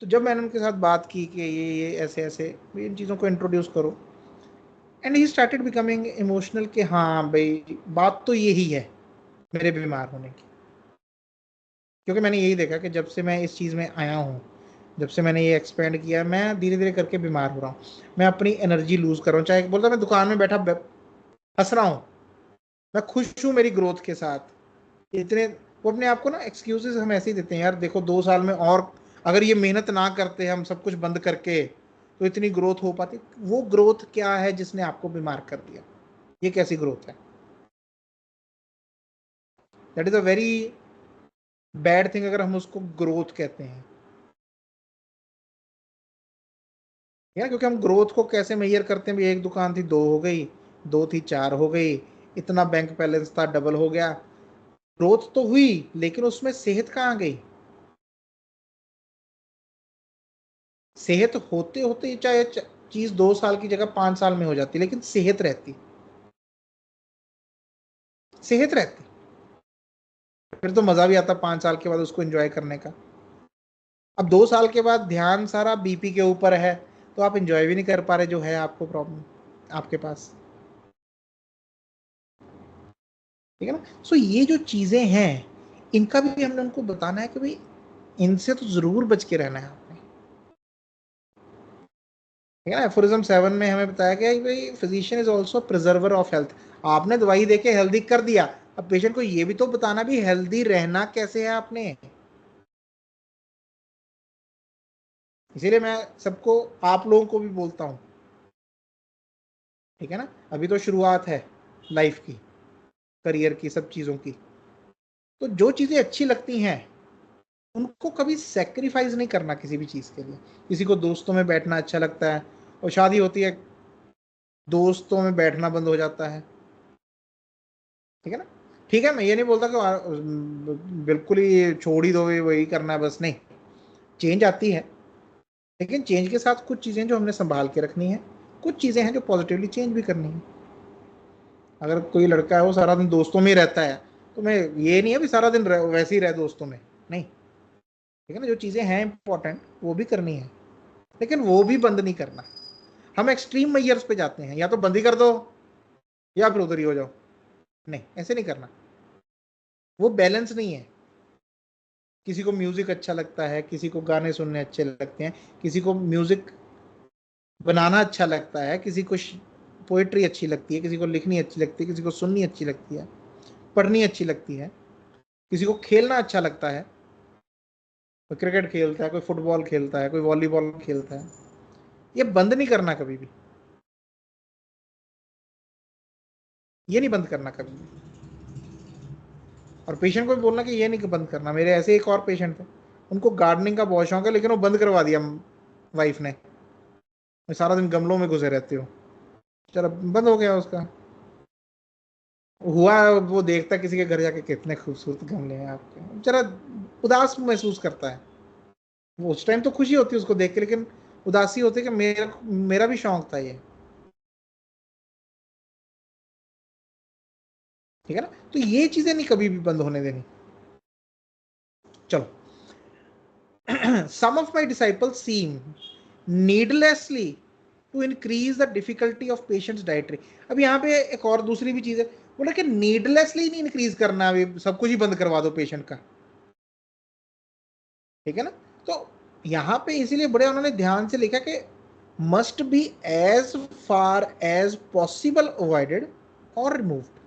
तो जब मैंने उनके साथ बात की कि ये ऐसे ऐसे, इन चीज़ों को इंट्रोड्यूस करो, and he started becoming emotional कि हाँ भाई बात तो यही है मेरे बीमार होने की, क्योंकि मैंने यही देखा कि जब से मैं इस चीज़ में आया हूँ, जब से मैंने ये एक्सपेंड किया, मैं धीरे धीरे करके बीमार हो रहा हूँ, मैं अपनी एनर्जी लूज़ कर रहा हूँ, चाहे बोलता मैं दुकान में बैठा हंस रहा हूँ, मैं खुश हूँ मेरी ग्रोथ के साथ, इतने, वो अपने आप को ना एक्सक्यूजेस हम ऐसे ही देते हैं, यार देखो 2 साल में और अगर ये मेहनत ना करते हम सब कुछ बंद करके तो इतनी ग्रोथ हो पाती, वो ग्रोथ क्या है जिसने आपको बीमार कर दिया, ये कैसी ग्रोथ है? That is a very bad thing अगर हम उसको ग्रोथ कहते हैं, या क्योंकि हम ग्रोथ को कैसे मेजर करते हैं, भी एक दुकान थी 2 हो गई, 2 थी 4 हो गई, इतना बैंक बैलेंस था डबल हो गया, ग्रोथ तो हुई, लेकिन उसमें सेहत कहाँ गई? सेहत होते होते चाहे चीज 2 साल की जगह 5 साल में हो जाती, लेकिन सेहत रहती, सेहत रहती, फिर तो मजा भी आता 5 साल के बाद उसको एंजॉय करने का। अब 2 साल के बाद ध्यान सारा बीपी के ऊपर है, तो आप एंजॉय भी नहीं कर पा रहे जो है आपको प्रॉब्लम आपके पास, ठीक है ना। सो ये जो चीजें हैं, इनका भी हमने उनको बताना है कि भाई इनसे तो जरूर बच के रहना है आपने, ठीक है ना। एफोरिज्म 7 में हमें बताया गया कि भाई physician is also preserver of health, आपने दवाई देके हेल्दी कर दिया, अब पेशेंट को ये भी तो बताना भी हेल्दी रहना कैसे है आपने। इसीलिए मैं सबको, आप लोगों को भी बोलता हूँ ठीक है ना, अभी तो शुरुआत है लाइफ की, करियर की, सब चीज़ों की। तो जो चीज़ें अच्छी लगती हैं उनको कभी सेक्रीफाइस नहीं करना किसी भी चीज़ के लिए। किसी को दोस्तों में बैठना अच्छा लगता है और शादी होती है, दोस्तों में बैठना बंद हो जाता है। ठीक है ना, ठीक है, मैं ये नहीं बोलता कि बिल्कुल ही छोड़ ही दो, वही करना है बस, नहीं। चेंज आती है, लेकिन चेंज के साथ कुछ चीज़ें जो हमने संभाल के रखनी है, कुछ चीज़ें हैं जो पॉजिटिवली चेंज भी करनी है। अगर कोई लड़का है वो सारा दिन दोस्तों में ही रहता है, तो मैं ये नहीं है भी सारा दिन वैसे ही रहे दोस्तों में, नहीं। ठीक है ना, जो चीज़ें हैं इंपॉर्टेंट वो भी करनी है, लेकिन वो भी बंद नहीं करना। हम एक्सट्रीम मेजर्स पे जाते हैं, या तो बंद ही कर दो या फिर उधर ही हो जाओ, नहीं, ऐसे नहीं करना। वो बैलेंस नहीं है। किसी को म्यूजिक अच्छा लगता है, किसी को गाने सुनने अच्छे लगते हैं, किसी को म्यूजिक बनाना अच्छा लगता है, किसी को पोएट्री अच्छी लगती है, किसी को लिखनी अच्छी लगती है, किसी को सुननी अच्छी लगती है, पढ़नी अच्छी लगती है, किसी को खेलना अच्छा लगता है, कोई क्रिकेट खेलता है, कोई फुटबॉल खेलता है, कोई वॉलीबॉल खेलता है। ये बंद नहीं करना कभी भी, ये नहीं बंद करना कभी भी। और पेशेंट को भी बोलना कि ये नहीं बंद करना। मेरे ऐसे एक और पेशेंट थे, उनको गार्डनिंग का बहुत शौक है, लेकिन वो बंद करवा दिया वाइफ ने। मैं सारा दिन गमलों में घुसे रहती हूँ, चलो बंद हो गया उसका। हुआ वो देखता किसी के घर जाके कितने खूबसूरत गमले हैं आपके, जरा उदास महसूस करता है। वो उस टाइम तो खुशी होती है उसको देख के, लेकिन उदासी होती है कि मेरा मेरा भी शौक था ये। ठीक है ना, तो ये चीजें नहीं कभी भी बंद होने देनी। चलो, some of my disciples seem needlessly to increase the difficulty of patient's dietary। अब यहाँ पे एक और दूसरी भी चीज है, बोला कि नीडलेसली नहीं इंक्रीज करना, अभी सब कुछ ही बंद करवा दो पेशेंट का। ठीक है ना, तो यहाँ पे इसीलिए बड़े उन्होंने ध्यान से लिखा कि must be as far as possible avoided और रिमूव्ड।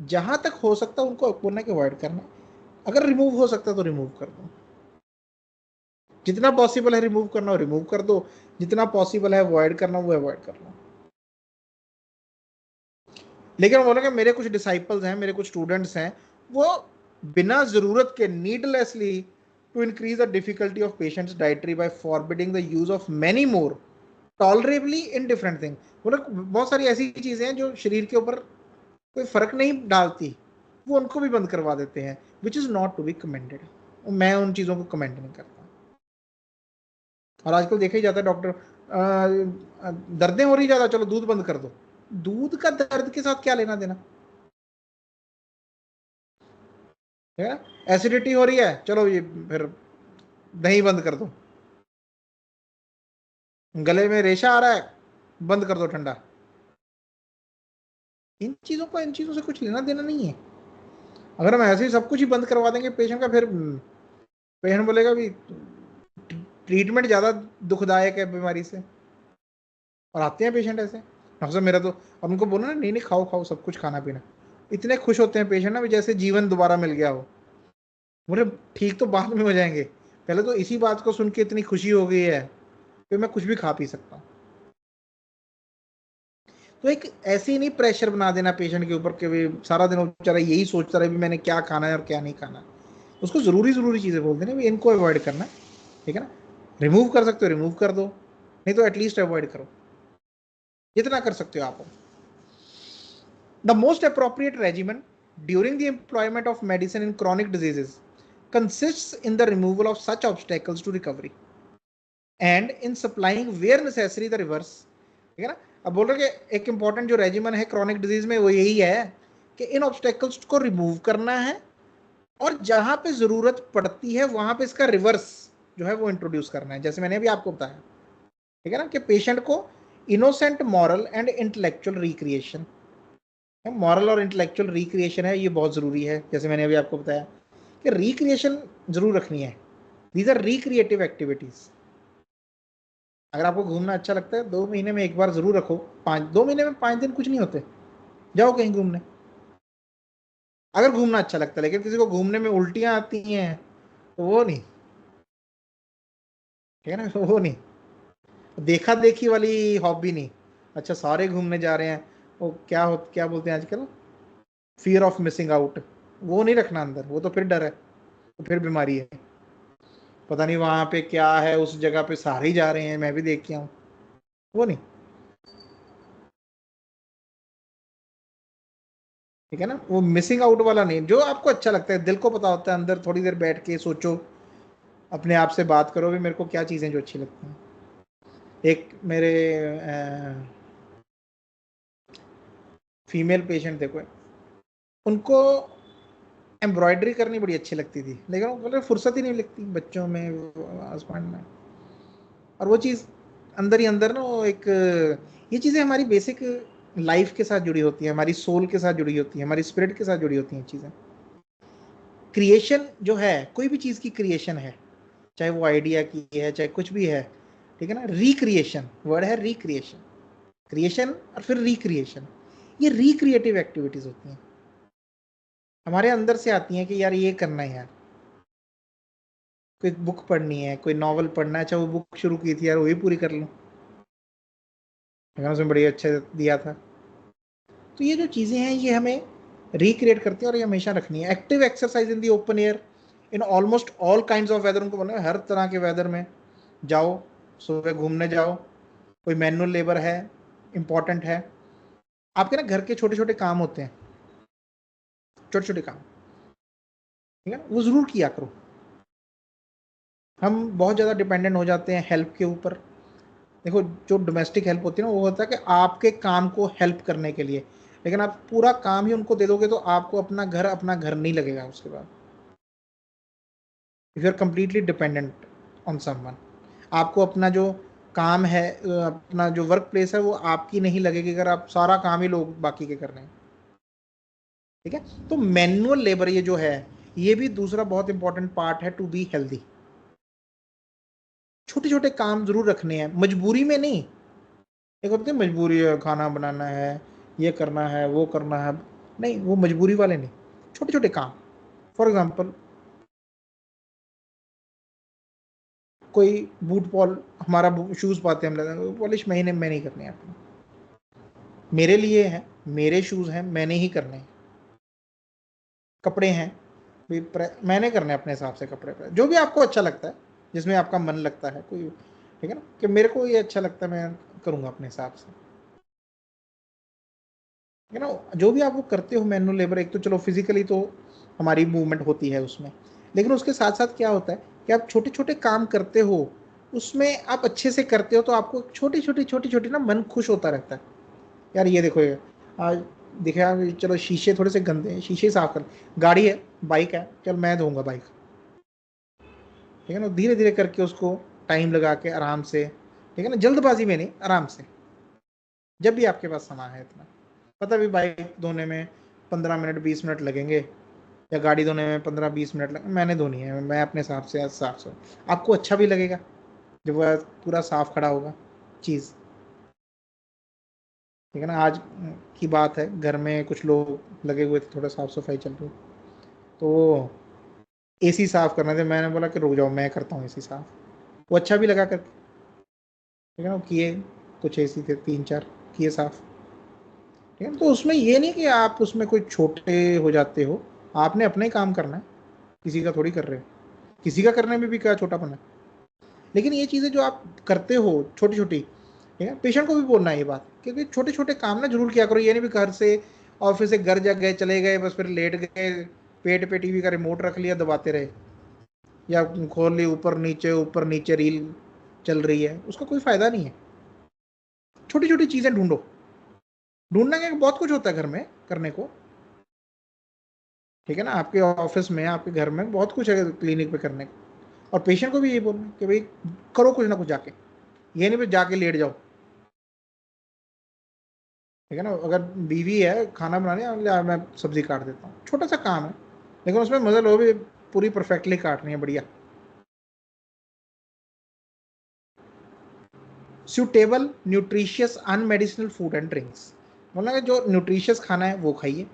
जहां तक हो सकता है उनको बोलना कि अवॉइड करना, अगर रिमूव हो सकता है तो रिमूव कर दो। जितना पॉसिबल है रिमूव करना हो रिमूव कर दो, जितना पॉसिबल है अवॉइड करना वो अवॉइड कर लो। लेकिन वो बोलेंगे मेरे कुछ डिसाइपल्स हैं, मेरे कुछ स्टूडेंट्स हैं, वो बिना जरूरत के needlessly to increase the difficulty of patients dietary by forbidding the use of many more tolerably indifferent thing. बोले बहुत सारी ऐसी चीजें हैं जो शरीर के ऊपर कोई फर्क नहीं डालती, वो उनको भी बंद करवा देते हैं, which is not to be commended. मैं उन चीजों को कमेंड नहीं करता। और आजकल देखा ही जाता है डॉक्टर, दर्दें हो रही ज्यादा, चलो दूध बंद कर दो। दूध का दर्द के साथ क्या लेना देना है? एसिडिटी हो रही है, चलो ये फिर दही बंद कर दो। गले में रेशा आ रहा है, बंद कर दो ठंडा। इन चीजों से कुछ लेना देना नहीं है। अगर हम ऐसे ही सब कुछ ही बंद करवा देंगे पेशेंट का, फिर पेशेंट बोलेगा भी ट्रीटमेंट ज्यादा दुखदायक है बीमारी से। और आते हैं पेशेंट ऐसे, डॉक्टर साहब मेरा तो, और उनको बोलो ना नहीं नहीं खाओ खाओ सब कुछ खाना पीना, इतने खुश होते हैं पेशेंट ना भी जैसे जीवन दोबारा मिल गया हो। बोले ठीक तो बाद में हो जाएंगे, पहले तो इसी बात को सुन के इतनी खुशी हो गई है कि मैं कुछ भी खा पी सकता हूँ। तो एक ऐसे ही नहीं प्रेशर बना देना पेशेंट के ऊपर कि भी सारा दिन वो बेचारा यही सोचता रहे भी मैंने क्या खाना है और क्या नहीं खाना। उसको जरूरी जरूरी चीजें बोल देना भी इनको अवॉइड करना है। ठीक है ना, रिमूव कर सकते हो रिमूव कर दो, नहीं तो एटलीस्ट अवॉइड करो, जितना कर सकते हो आप। The most appropriate regimen during the employment of medicine in chronic diseases consists in the removal of such obstacles to recovery and in supplying where necessary the reverse। ठीक है ना, अब बोल रहे कि एक इंपॉर्टेंट जो रेजिमेंट है क्रॉनिक डिजीज में वो यही है कि इन ऑब्स्टेकल्स को रिमूव करना है, और जहां पे जरूरत पड़ती है वहां पे इसका रिवर्स जो है वो इंट्रोड्यूस करना है, जैसे मैंने अभी आपको बताया। ठीक है ना, कि पेशेंट को innocent moral and intellectual recreation, moral और इंटेलेक्चुअल रिक्रिएशन है, ये बहुत ज़रूरी है। जैसे मैंने अभी आपको बताया कि रिक्रिएशन ज़रूर रखनी है, दीज आर रिक्रिएटिव एक्टिविटीज़। अगर आपको घूमना अच्छा लगता है 2 महीने में एक बार ज़रूर रखो, 2 महीने में 5 दिन कुछ नहीं होते, जाओ कहीं घूमने, अगर घूमना अच्छा लगता है। लेकिन किसी को घूमने में उल्टियाँ आती हैं तो वो नहीं, ठीक है ना, वो नहीं, देखा देखी वाली हॉबी नहीं, अच्छा सारे घूमने जा रहे हैं, वो क्या बोलते हैं आजकल, फियर ऑफ मिसिंग आउट, वो नहीं रखना अंदर, वो तो फिर डर है, तो फिर बीमारी है। पता नहीं वहां पे क्या है, उस जगह पे सारे ही जा रहे हैं, मैं भी देख के आऊं, वो नहीं। ठीक है ना, वो मिसिंग आउट वाला नहीं, जो आपको अच्छा लगता है, दिल को पता होता है, अंदर थोड़ी देर बैठ के सोचो, अपने आप से बात करो भी मेरे को क्या चीज़ें जो अच्छी लगती हैं। एक मेरे फीमेल पेशेंट थे कोई, उनको एम्ब्रॉयडरी करनी बड़ी अच्छी लगती थी, लेकिन वो बोले फुर्सत ही नहीं लगती बच्चों में, हस्बैंड में, और वो चीज़ अंदर ही अंदर ना, वो एक, ये चीज़ें हमारी बेसिक लाइफ के साथ जुड़ी होती हैं, हमारी सोल के साथ जुड़ी होती हैं, हमारी स्पिरिट के साथ जुड़ी होती हैं चीज़ें। क्रिएशन जो है, कोई भी चीज़ की क्रिएशन है, चाहे वो आइडिया की है, चाहे कुछ भी है, ठीक है ना, रिक्रिएशन वर्ड है, रिक्रिएशन, क्रिएशन और फिर रिक्रिएशन, ये रिक्रिएटिव एक्टिविटीज होती हैं, हमारे अंदर से आती हैं कि यार ये करना है यार, कोई बुक पढ़नी है, कोई नॉवल पढ़ना है, अच्छा वो बुक शुरू की थी यार वही पूरी कर लूँ, उसमें बड़ी अच्छा दिया था। तो ये जो चीज़ें हैं ये हमें रिक्रिएट करती हैं, और ये हमेशा रखनी है। Active exercise in the open air in almost all kinds of weather, उनको बोलना है हर तरह के वेदर में जाओ, सुबह घूमने जाओ, कोई मैनुअल लेबर है, इंपॉर्टेंट है, आपके ना घर के छोटे छोटे काम होते हैं, छोटे छोटे काम, ठीक है, वो ज़रूर किया करो। हम बहुत ज़्यादा डिपेंडेंट हो जाते हैं हेल्प के ऊपर। देखो जो डोमेस्टिक हेल्प होती है ना, वो होता है कि आपके काम को हेल्प करने के लिए, लेकिन आप पूरा काम ही उनको दे दोगे तो आपको अपना घर नहीं लगेगा उसके बाद, if you are completely dependent on someone. आपको अपना जो काम है, अपना जो वर्क प्लेस है, वो आपकी नहीं लगेगी अगर आप सारा काम ही लोग बाकी के कर रहे हैं। ठीक है, तो मैनुअल लेबर ये जो है, ये भी दूसरा बहुत इंपॉर्टेंट पार्ट है टू बी हेल्दी। छोटे छोटे काम जरूर रखने हैं, मजबूरी में नहीं। एक होती है मजबूरी है, खाना बनाना है, ये करना है, वो करना है, नहीं वो मजबूरी वाले नहीं, छोटे छोटे काम। फॉर एग्जाम्पल कोई बूट पॉल, हमारा शूज़ पाते हैं हम लोग, पॉलिश महीने में नहीं करनी है अपनी, मेरे लिए है, मेरे शूज़ हैं, मैंने ही करने हैं। कपड़े हैं भी मैंने करने हैं अपने हिसाब से, कपड़े पर जो भी आपको अच्छा लगता है, जिसमें आपका मन लगता है कोई, ठीक है ना, कि मेरे को ये अच्छा लगता है मैं करूँगा अपने हिसाब से, ठीक है ना। जो भी आप वो करते हो मैनुअल लेबर, एक तो चलो फिजिकली तो हमारी मूवमेंट होती है उसमें, लेकिन उसके साथ साथ क्या होता है कि आप छोटे छोटे काम करते हो, उसमें आप अच्छे से करते हो, तो आपको छोटी छोटी ना मन खुश होता रहता है। यार ये देखो, ये आज दिखे यार, चलो शीशे थोड़े से गंदे हैं, शीशे साफ कर, गाड़ी है, बाइक है, चल मैं धोऊंगा बाइक, ठीक है ना, धीरे धीरे करके उसको टाइम लगा के आराम से, ठीक है ना, जल्दबाजी में नहीं, आराम से, जब भी आपके पास सामान है इतना, पता भी बाइक धोने में 15 मिनट 20 मिनट लगेंगे, या गाड़ी धोने में 15 20 मिनट लगे, मैंने धोनी है, मैं अपने हिसाब से आज साफ साफ, आपको अच्छा भी लगेगा जब वह पूरा साफ खड़ा होगा चीज़, ठीक है ना। आज की बात है, घर में कुछ लोग लगे हुए थे, थोड़ा साफ सफाई चल रही, तो एसी साफ करना थे, मैंने बोला कि रुक जाओ मैं करता हूँ एसी साफ, वो अच्छा भी लगा करके, ठीक है ना, वो किए, कुछ एसी थे 3 4, किए साफ, ठीक है। तो उसमें ये नहीं कि आप उसमें कोई छोटे हो जाते हो, आपने अपना ही काम करना है, किसी का थोड़ी कर रहे हो, किसी का करने में भी क्या छोटापन है, लेकिन ये चीज़ें जो आप करते हो छोटी छोटी, ठीक है, पेशेंट को भी बोलना है ये बात, क्योंकि छोटे छोटे काम ना जरूर किया करो, ये नहीं भी घर से ऑफिस से घर जा गए, चले गए, बस फिर लेट गए, पेट पे टीवी का रिमोट रख लिया, दबाते रहे, या खोल ली, ऊपर नीचे रील चल रही है, उसका कोई फायदा नहीं है। छोटी छोटी चीजें ढूंढो, ढूंढने का बहुत कुछ होता है घर में करने को, ठीक है ना, आपके ऑफिस में, आपके घर में बहुत कुछ है क्लिनिक पे करने को, और पेशेंट को भी यही बोलना कि भाई करो कुछ ना कुछ जाके, ये नहीं भी जाके लेट जाओ, ठीक है ना। अगर बीवी है खाना बनाने, मैं सब्जी काट देता हूँ, छोटा सा काम है, लेकिन उसमें मजा लो भी, पूरी परफेक्टली काटनी है, बढ़िया। Suitable nutritious unmedicinal food and drinks, मतलब जो न्यूट्रिशियस खाना है वो खाइए,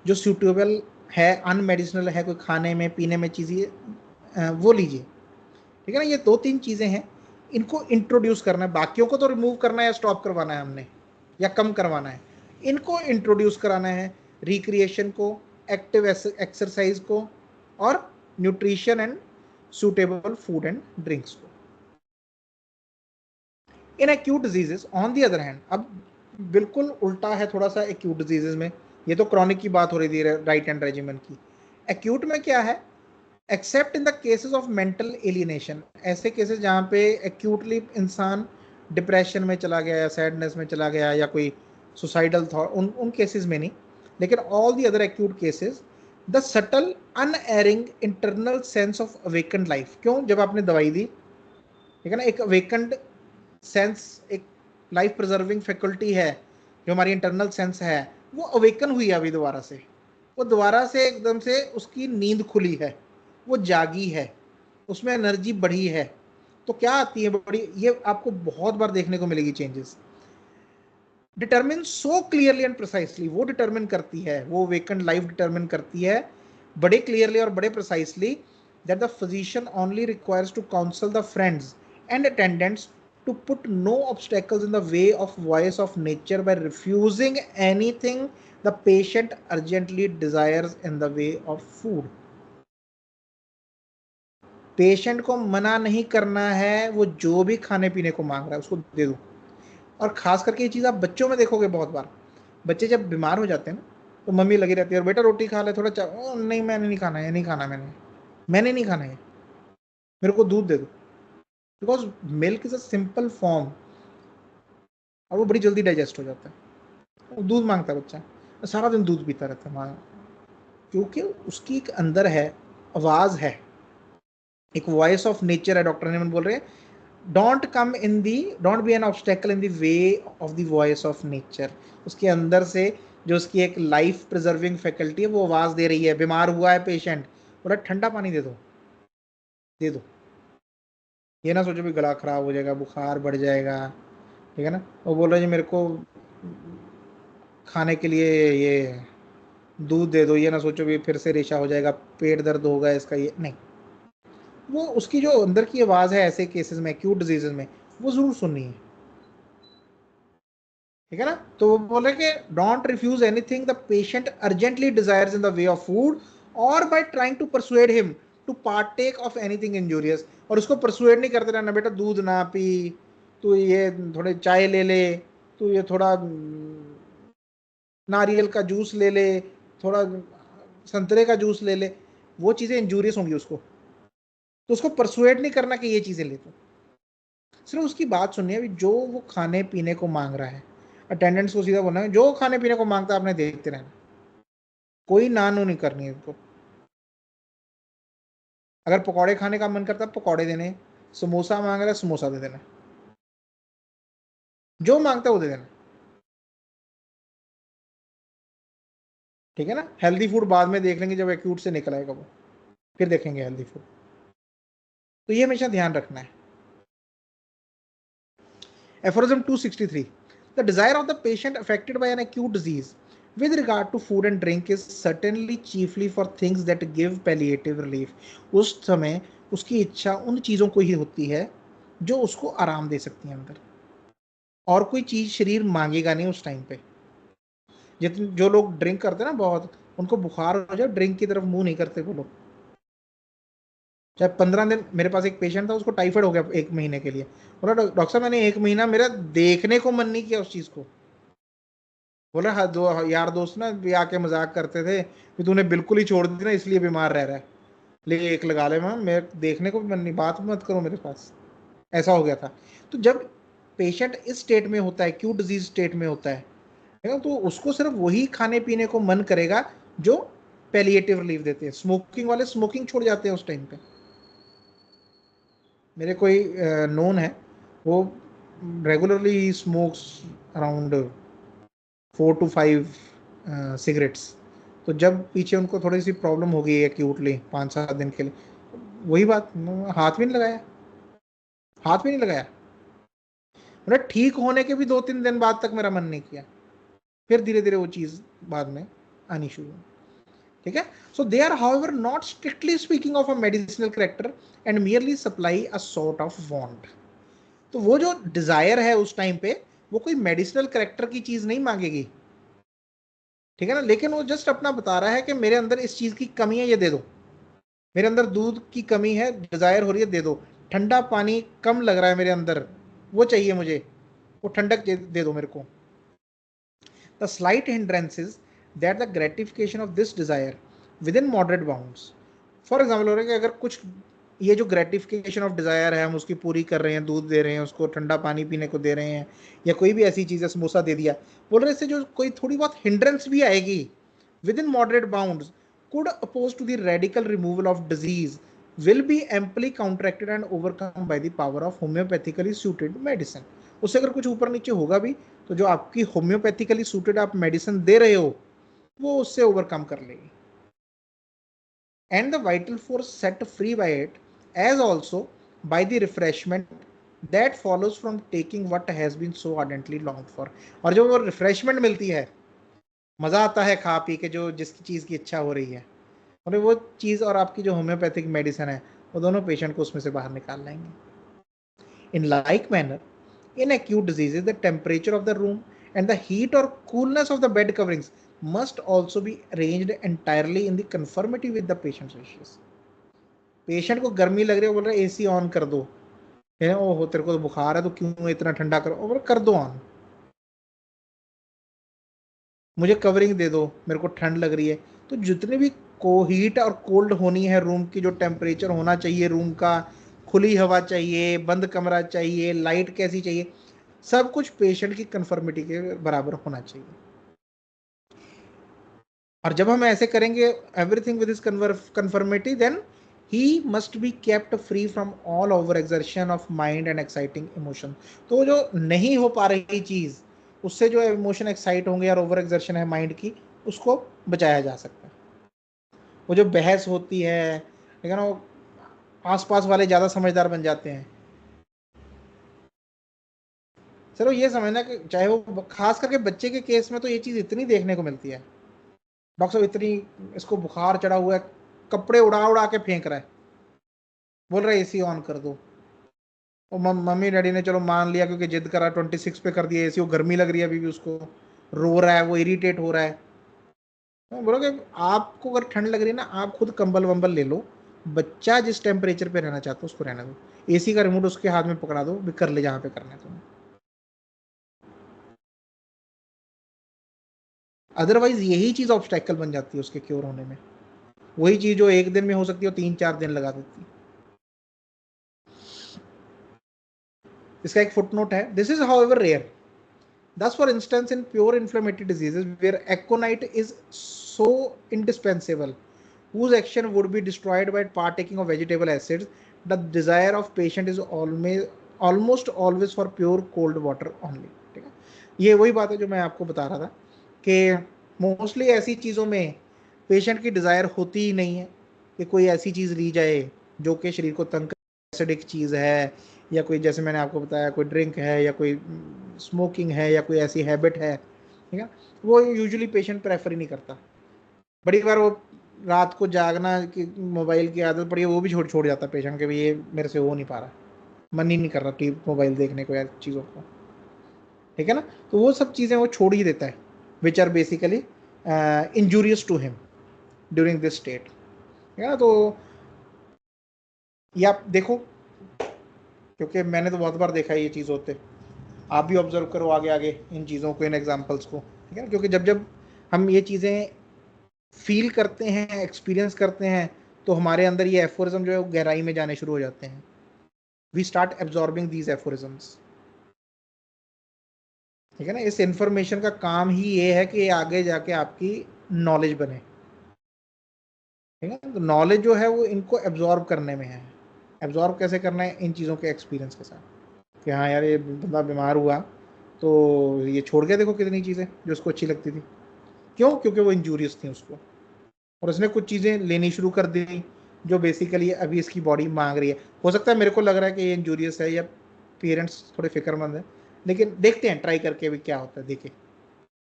जो सूटेबल है, अनमेडिसिनल है, कोई खाने में पीने में चीज़ें वो लीजिए, ठीक है ना। ये 2 3 चीज़ें हैं, इनको इंट्रोड्यूस करना है, बाकियों को तो रिमूव करना है या स्टॉप करवाना है हमने, या कम करवाना है, इनको इंट्रोड्यूस कराना है, रिक्रिएशन को, एक्टिव एक्सरसाइज को, और nutrition and suitable food and drinks को। In acute diseases on the other hand, अब बिल्कुल उल्टा है थोड़ा सा एक्यूट डिजीजेस में, ये तो क्रॉनिक की बात हो रही थी राइट हैंड रेजिमेंट की। एक्यूट में क्या है, accept in the cases of mental alienation, ऐसे केसेस जहाँ पे एक्यूटली इंसान डिप्रेशन में चला गया या सैडनेस में चला गया या कोई सुसाइडल थॉट, उन केसेस में नहीं, लेकिन all the other acute cases, the subtle unerring internal sense of awakened life. क्यों, जब आपने दवाई दी, ठीक है ना, एक अवेकन्ड सेंस, एक लाइफ प्रिजर्विंग फैकल्टी है जो हमारी इंटरनल सेंस है, वो अवेकन हुई है अभी दोबारा से, वो दोबारा से एकदम से उसकी नींद खुली है, वो जागी है, उसमें एनर्जी बढ़ी है। तो क्या आती है बड़ी, ये आपको बहुत बार देखने को मिलेगी changes. Determine so clearly and precisely, वो डिटरमिन करती है, वो वेकेंट लाइफ डिटरमिन करती है बड़े क्लियरली और बड़े precisely, that the physician only requires to counsel the friends and attendants to put no obstacles in the way of voice of nature by refusing anything the patient urgently desires in the way of food. Patient को मना नहीं करना है, वो जो भी खाने पीने को मांग रहा है उसको दे दो। और खास करके ये चीज़ आप बच्चों में देखोगे, बहुत बार बच्चे जब बीमार हो जाते हैं ना, तो मम्मी लगी रहती है, और बेटा रोटी खा ले थोड़ा, नहीं मैंने नहीं खाना है, नहीं खाना, मैंने नहीं खाना है, मेरे को दूध दे दो। Because milk is a simple form और वो बड़ी जल्दी डाइजेस्ट हो जाता है। दूध मांगता है बच्चा, सारा दिन दूध पीता रहता है माँ, क्योंकि उसकी एक अंदर है, आवाज़ है, एक वॉइस ऑफ नेचर है। डॉक्टर ने बोल रहे हैं, don't be N obstacle in the way of the voice of nature. उसके अंदर से जो उसकी एक लाइफ प्रिजर्विंग फैकल्टी है, वो आवाज़ दे रही है। बीमार हुआ है पेशेंट, बोला ठंडा पानी दे दो, दे दो, ये ना सोचो भी गला खराब हो जाएगा, बुखार बढ़ जाएगा, ठीक है ना। वो बोल रहा है जी मेरे को खाने के लिए ये दूध दे दो, ये ना सोचो भी फिर से रेशा हो जाएगा, पेट दर्द होगा इसका, ये नहीं। वो उसकी जो अंदर की आवाज़ है ऐसे केसेस में, एक्यूट डिजीजेज में, वो जरूर सुननी है, ठीक है ना। तो वो बोले कि don't refuse anything the patient urgently desires in the way of food और by trying to persuade him to partake of anything injurious. और उसको परसुएड नहीं करते रहना, बेटा दूध ना पी, तू ये थोड़े चाय ले ले, तू ये थोड़ा नारियल का जूस ले ले, थोड़ा संतरे का जूस ले ले, वो चीज़ें इंजूरियस होंगी उसको। तो उसको परसुएड नहीं करना कि ये चीज़ें ले, तो सिर्फ उसकी बात सुननी है, जो वो खाने पीने को मांग रहा है। अटेंडेंट्स को सीधा बोलना है, जो खाने पीने को मांगता है आपने देखते रहना, कोई ना नो नहीं करनी है उसको। अगर पकौड़े खाने का मन करता है पकौड़े देने, समोसा मांग रहा है समोसा दे देना, जो मांगता है वो दे देना, ठीक है ना। हेल्दी फूड बाद में देख लेंगे, जब एक्यूट से निकल आएगा वो, फिर देखेंगे हेल्दी फूड। तो ये हमेशा ध्यान रखना है। Aphorism 263. The desire of the patient affected by an acute disease with regard to food and drink is certainly chiefly for things that give palliative relief. उस समय उसकी इच्छा उन चीज़ों को ही होती है जो उसको आराम दे सकती हैं अंदर, और कोई चीज़ शरीर मांगेगा नहीं उस टाइम पे। जितने जो लोग ड्रिंक करते हैं ना बहुत, उनको बुखार हो जाए, ड्रिंक की तरफ मुंह नहीं करते वो लोग। चाहे 15 दिन, मेरे पास एक पेशेंट था, उसको टाइफाइड हो गया 1 महीने के लिए, बोला डॉक्टर साहब मैंने 1 महीना मेरा देखने को मन नहीं किया उस चीज़ को। बोला हाँ, दो यार दोस्त ना भी आके मजाक करते थे कि तूने बिल्कुल ही छोड़ दी ना इसलिए बीमार रह रहा है, ले एक लगा ले, मैम मेरे देखने को भी मन नहीं, बात मत करो मेरे पास। ऐसा हो गया था। तो जब पेशेंट इस स्टेट में होता है, एक्यूट डिजीज स्टेट में होता है ना, तो उसको सिर्फ वही खाने पीने को मन करेगा जो पैलिएटिव रिलीफ देते हैं। स्मोकिंग वाले स्मोकिंग छोड़ जाते हैं उस टाइम पे। मेरे कोई नोन है, वो regularly smokes around 4 to 5 cigarettes. तो जब पीछे उनको थोड़ी सी प्रॉब्लम हो गई एक्यूटली 5-7 दिन के लिए, वही बात, हाथ भी नहीं लगाया, हाथ भी नहीं लगाया। मतलब ठीक होने के भी 2-3 दिन बाद तक मेरा मन नहीं किया, फिर धीरे धीरे वो चीज़ बाद में आनी शुरू हुई, ठीक है। So they are however not strictly speaking of a medicinal character and merely supply a sort of want. तो वो जो डिजायर है उस टाइम पे, वो कोई मेडिसिनल करेक्टर की चीज नहीं मांगेगी, ठीक है ना, लेकिन वो जस्ट अपना बता रहा है कि मेरे अंदर इस चीज की कमी है, ये दे दो, मेरे अंदर दूध की कमी है, डिजायर हो रही है, दे दो, ठंडा पानी कम लग रहा है मेरे अंदर, वो चाहिए मुझे, वो ठंडक दे दो मेरे को। The slight hindrances that the gratification of this desire with in moderate bounds. For example हो रहा है कि अगर कुछ ये जो ग्रेटिफिकेशन ऑफ डिजायर है हम उसकी पूरी कर रहे हैं, दूध दे रहे हैं उसको, ठंडा पानी पीने को दे रहे हैं, या कोई भी ऐसी चीज़ है, समोसा दे दिया, बोल रहे इससे जो कोई थोड़ी बहुत हिंड्रेंस भी आएगी with in moderate bounds could opposed to the radical removal of disease will be amply counteracted and overcome by the power of homeopathically suited medicine। उससे अगर कुछ ऊपर नीचे होगा भी तो जो आपकी होम्योपैथिकली सूटेड आप मेडिसिन दे रहे हो वो उससे ओवरकम कर लेगी। And the vital force set free by it as also by the refreshment that follows from taking what has been so ardently longed for. और जो वो रिफ्रेशमेंट मिलती है, मजा आता है खा पी के, जो जिसकी चीज की इच्छा हो रही है, और वो चीज़ और आपकी जो होम्योपैथिक मेडिसिन है वो दोनों पेशेंट को उसमें से बाहर निकाल लाएंगे। In like manner in acute diseases the temperature of the room and the heat और coolness of the bed coverings must also be arranged entirely in the conformity with the patient's wishes. Patient को गर्मी लग रही है, बोल रहे AC on कर दो, ओहो तेरे को तो बुखार है तो क्यों इतना ठंडा करो, बोल कर दो ऑन, मुझे कवरिंग दे दो, मेरे को ठंड लग रही है। तो जितने भी को हीट और कोल्ड होनी है रूम की, जो टेम्परेचर होना चाहिए रूम का, खुली हवा चाहिए, बंद कमरा चाहिए, लाइट कैसी चाहिए, सब कुछ पेशेंट की कंफर्मिटी के बराबर होना चाहिए। और जब हम ऐसे करेंगे everything with is conformity, then he must be kept free from all over exertion of mind and exciting emotion. तो जो नहीं हो पा रही चीज़, उससे जो इमोशन एक्साइट होंगे और ओवर एक्सर्शन है माइंड की, उसको बचाया जा सकता है। वो जो बहस होती है, लेकिन वो आसपास वाले ज़्यादा समझदार बन जाते हैं। चलो ये समझना कि चाहे वो खास करके बच्चे के केस में तो ये चीज़ इतनी देखने को मिलती है, डॉक्टर साहब इतनी इसको बुखार चढ़ा हुआ है, कपड़े उड़ा उड़ा के फेंक रहा है, बोल रहा है एसी ऑन कर दो। और मम्मी डैडी ने चलो मान लिया क्योंकि जिद करा, 26 पे कर दिया एसी, वो गर्मी लग रही है अभी भी उसको, रो रहा है, वो इरिटेट हो रहा है। मैं बोलोगे आपको अगर ठंड लग रही है ना, आप खुद कंबल वंबल ले लो, बच्चा जिस टेम्परेचर पे रहना चाहता है उसको रहने दो, एसी का रिमोट उसके हाथ में पकड़ा दो, भी कर ले जहाँ पे करना है तुम्हें। अदरवाइज यही चीज़ ऑब्स्टेकल बन जाती है उसके क्योर होने में, वही चीज़ जो एक दिन में हो सकती है वो 3-4 दिन लगा देती है। इसका एक फुटनोट है, this is however rare. Thus, for instance, in pure inflammatory diseases where aconite is so indispensable, whose action would be destroyed by partaking of vegetable acids, the desire of patient is almost always for pure cold water only। ठीक है, ये वही बात है जो मैं आपको बता रहा था कि मोस्टली ऐसी चीज़ों में पेशेंट की डिज़ायर होती ही नहीं है कि कोई ऐसी चीज़ ली जाए जो कि शरीर को तंग, एसिडिक चीज़ है, या कोई जैसे मैंने आपको बताया कोई ड्रिंक है, या कोई स्मोकिंग है, या कोई ऐसी हैबिट है, ठीक है, वो यूजुअली पेशेंट प्रेफर ही नहीं करता। बड़ी बार वो रात को जागना कि मोबाइल की आदत पड़ी है, वो भी छोड़ छोड़ जाता पेशेंट के भी, ये मेरे से हो नहीं पा रहा, मन ही नहीं कर रहा टीवी मोबाइल देखने को या चीज़ों को, ठीक है ना। तो वो सब चीज़ें वो छोड़ ही देता है which are basically injurious to him during this state, ठीक है ना। तो ये आप देखो, क्योंकि मैंने तो बहुत बार देखा है ये चीज़ होते, आप भी ऑब्जर्व करो आगे आगे इन चीज़ों को, इन एग्जाम्पल्स को, ठीक है ना। क्योंकि जब जब हम ये चीज़ें फील करते हैं, एक्सपीरियंस करते हैं, तो हमारे अंदर ये एफोरिज्म जो है वो गहराई में जाने शुरू हो जाते हैं, we start absorbing these aphorisms, ठीक है ना। इस इंफॉर्मेशन का काम ही ये है कि आगे जाके आपकी नॉलेज बने, ठीक है। तो नॉलेज जो है वो इनको एब्जॉर्ब करने में है। एब्जॉर्ब कैसे करना है, इन चीज़ों के एक्सपीरियंस के साथ, कि हाँ यार ये बंदा बीमार हुआ तो ये छोड़ के देखो कितनी चीज़ें जो उसको अच्छी लगती थी, क्यों, क्योंकि वो इंजूरियस थी उसको, और उसने कुछ चीज़ें लेनी शुरू कर दी जो बेसिकली अभी इसकी बॉडी मांग रही है। हो सकता है मेरे को लग रहा है कि ये इंजूरियस है, या पेरेंट्स थोड़े फिक्रमंद है, लेकिन देखते हैं ट्राई करके भी क्या होता है, देखिए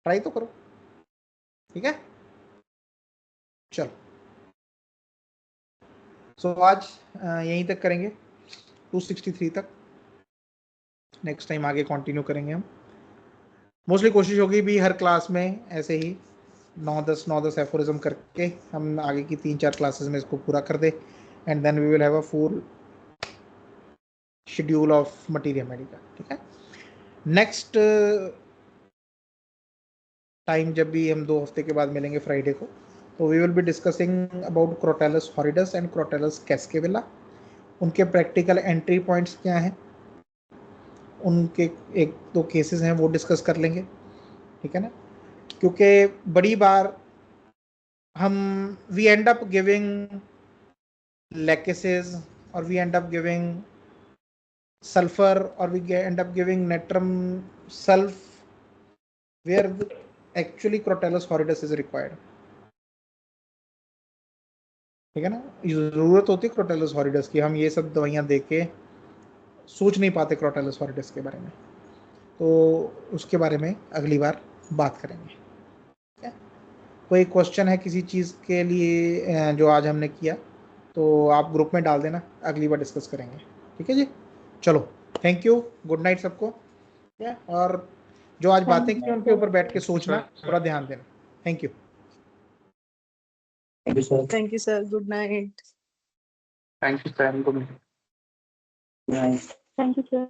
ट्राई तो करो, ठीक है। चलो, सो आज यहीं तक करेंगे, 263 तक, नेक्स्ट टाइम आगे कंटिन्यू करेंगे हम। मोस्टली कोशिश होगी भी हर क्लास में ऐसे ही 9-10 एफोरिज्म करके हम आगे की 3-4 क्लासेस में इसको पूरा कर दे, and then we will have a full schedule of material medica. ठीक है, नेक्स्ट टाइम जब भी हम 2 हफ्ते के बाद मिलेंगे फ्राइडे को, तो we will be discussing about Crotalus horridus and Crotalus cascavella. उनके प्रैक्टिकल एंट्री पॉइंट्स क्या हैं, उनके 1-2 केसेस हैं वो डिस्कस कर लेंगे। ठीक है ना, क्योंकि बड़ी बार हम we end up giving laxatives और we end up giving sulfur or we end up giving natrum sulf where actually Crotellus horridus is required। ठीक है ना, जरूरत होती है क्रोटेलस हॉरिडस की, हम ये सब दवाइयाँ दे के सोच नहीं पाते क्रोटेलस हॉरिडस के बारे में, तो उसके बारे में अगली बार बात करेंगे। ठीक है? कोई क्वेश्चन है किसी चीज़ के लिए जो आज हमने किया, तो आप ग्रुप में डाल देना, अगली बार डिस्कस करेंगे। ठीक है जी, चलो थैंक यू, गुड नाइट सबको। और जो आज बातें की उनके ऊपर बैठ के सोचना, थोड़ा ध्यान देना। Thank you. Thank you, sir. Thank you, sir. Good night. Thank you, sir. Good night. Nice. Thank you, sir.